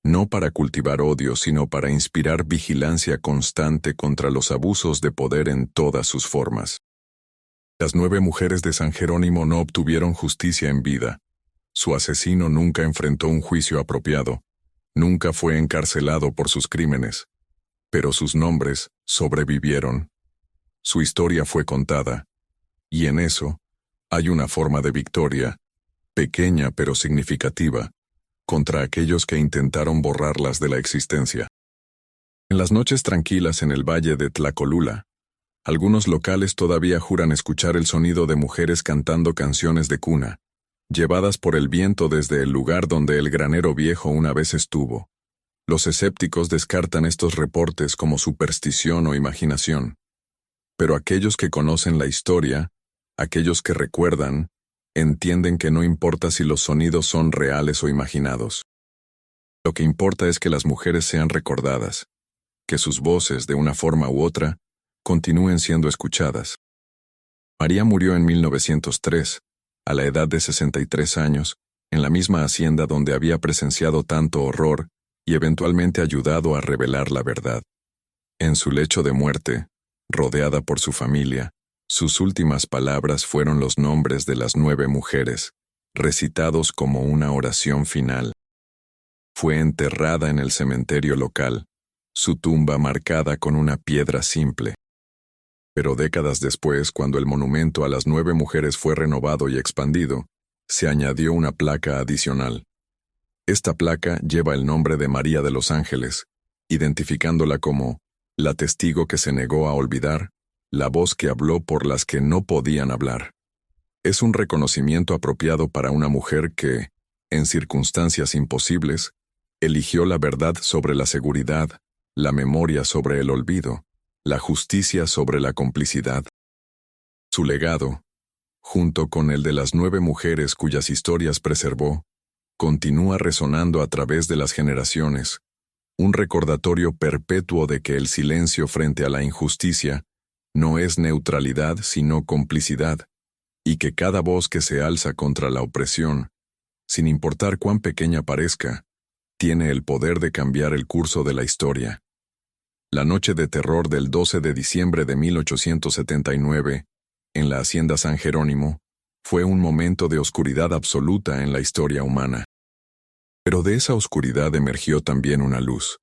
no para cultivar odio, sino para inspirar vigilancia constante contra los abusos de poder en todas sus formas. Las 9 mujeres de San Jerónimo no obtuvieron justicia en vida. Su asesino nunca enfrentó un juicio apropiado, nunca fue encarcelado por sus crímenes, pero sus nombres sobrevivieron. Su historia fue contada, y en eso hay una forma de victoria, pequeña pero significativa, contra aquellos que intentaron borrarlas de la existencia. En las noches tranquilas en el valle de Tlacolula, algunos locales todavía juran escuchar el sonido de mujeres cantando canciones de cuna, llevadas por el viento desde el lugar donde el granero viejo una vez estuvo. Los escépticos descartan estos reportes como superstición o imaginación. Pero aquellos que conocen la historia, aquellos que recuerdan, entienden que no importa si los sonidos son reales o imaginados. Lo que importa es que las mujeres sean recordadas, que sus voces, de una forma u otra, continúen siendo escuchadas. María murió en 1903, a la edad de 63 años, en la misma hacienda donde había presenciado tanto horror y eventualmente ayudado a revelar la verdad. En su lecho de muerte, rodeada por su familia, sus últimas palabras fueron los nombres de las 9 mujeres, recitados como una oración final. Fue enterrada en el cementerio local, su tumba marcada con una piedra simple. Pero décadas después, cuando el monumento a las 9 mujeres fue renovado y expandido, se añadió una placa adicional. Esta placa lleva el nombre de María de los Ángeles, identificándola como la testigo que se negó a olvidar, la voz que habló por las que no podían hablar. Es un reconocimiento apropiado para una mujer que, en circunstancias imposibles, eligió la verdad sobre la seguridad, la memoria sobre el olvido, la justicia sobre la complicidad. Su legado, junto con el de las 9 mujeres cuyas historias preservó, continúa resonando a través de las generaciones, un recordatorio perpetuo de que el silencio frente a la injusticia no es neutralidad sino complicidad, y que cada voz que se alza contra la opresión, sin importar cuán pequeña parezca, tiene el poder de cambiar el curso de la historia. La noche de terror del 12 de diciembre de 1879, en la hacienda San Jerónimo, fue un momento de oscuridad absoluta en la historia humana. Pero de esa oscuridad emergió también una luz,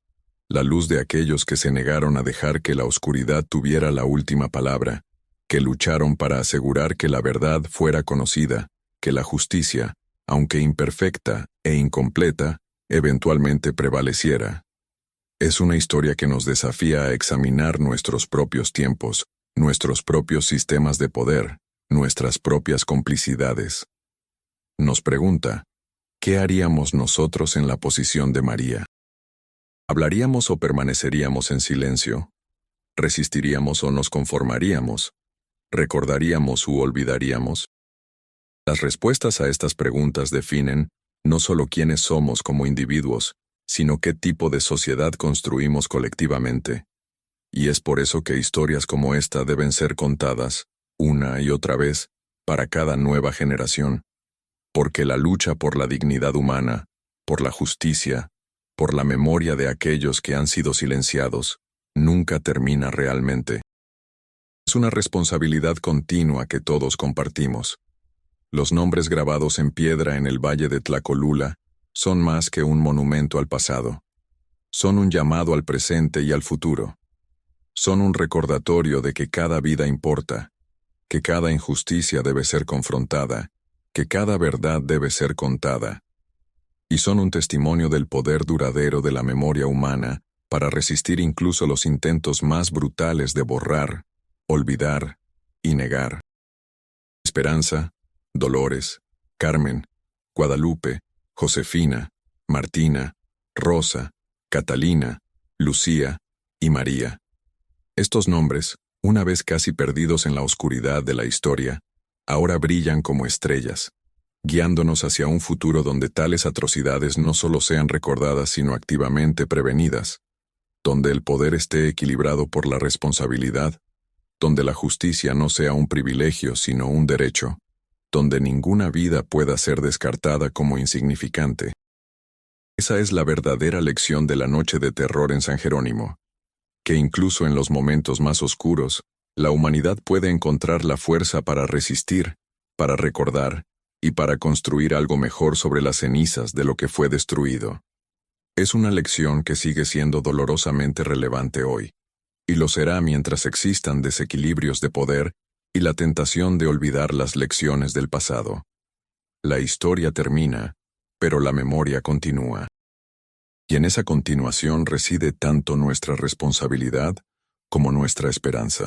la luz de aquellos que se negaron a dejar que la oscuridad tuviera la última palabra, que lucharon para asegurar que la verdad fuera conocida, que la justicia, aunque imperfecta e incompleta, eventualmente prevaleciera. Es una historia que nos desafía a examinar nuestros propios tiempos, nuestros propios sistemas de poder, nuestras propias complicidades. Nos pregunta, ¿qué haríamos nosotros en la posición de María? ¿Hablaríamos o permaneceríamos en silencio? ¿Resistiríamos o nos conformaríamos? ¿Recordaríamos u olvidaríamos? Las respuestas a estas preguntas definen no solo quiénes somos como individuos, sino qué tipo de sociedad construimos colectivamente. Y es por eso que historias como esta deben ser contadas, una y otra vez, para cada nueva generación. Porque la lucha por la dignidad humana, por la justicia, por la memoria de aquellos que han sido silenciados, nunca termina realmente. Es una responsabilidad continua que todos compartimos. Los nombres grabados en piedra en el valle de Tlacolula son más que un monumento al pasado. Son un llamado al presente y al futuro. Son un recordatorio de que cada vida importa, que cada injusticia debe ser confrontada, que cada verdad debe ser contada. Y son un testimonio del poder duradero de la memoria humana para resistir incluso los intentos más brutales de borrar, olvidar y negar. Esperanza, Dolores, Carmen, Guadalupe, Josefina, Martina, Rosa, Catalina, Lucía y María. Estos nombres, Una vez casi perdidos en la oscuridad de la historia, ahora brillan como estrellas, guiándonos hacia un futuro donde tales atrocidades no solo sean recordadas sino activamente prevenidas, donde el poder esté equilibrado por la responsabilidad, donde la justicia no sea un privilegio sino un derecho, donde ninguna vida pueda ser descartada como insignificante. Esa es la verdadera lección de la noche de terror en San Jerónimo, que incluso en los momentos más oscuros, la humanidad puede encontrar la fuerza para resistir, para recordar y para construir algo mejor sobre las cenizas de lo que fue destruido. Es una lección que sigue siendo dolorosamente relevante hoy, y lo será mientras existan desequilibrios de poder y la tentación de olvidar las lecciones del pasado. La historia termina, pero la memoria continúa. Y en esa continuación reside tanto nuestra responsabilidad como nuestra esperanza.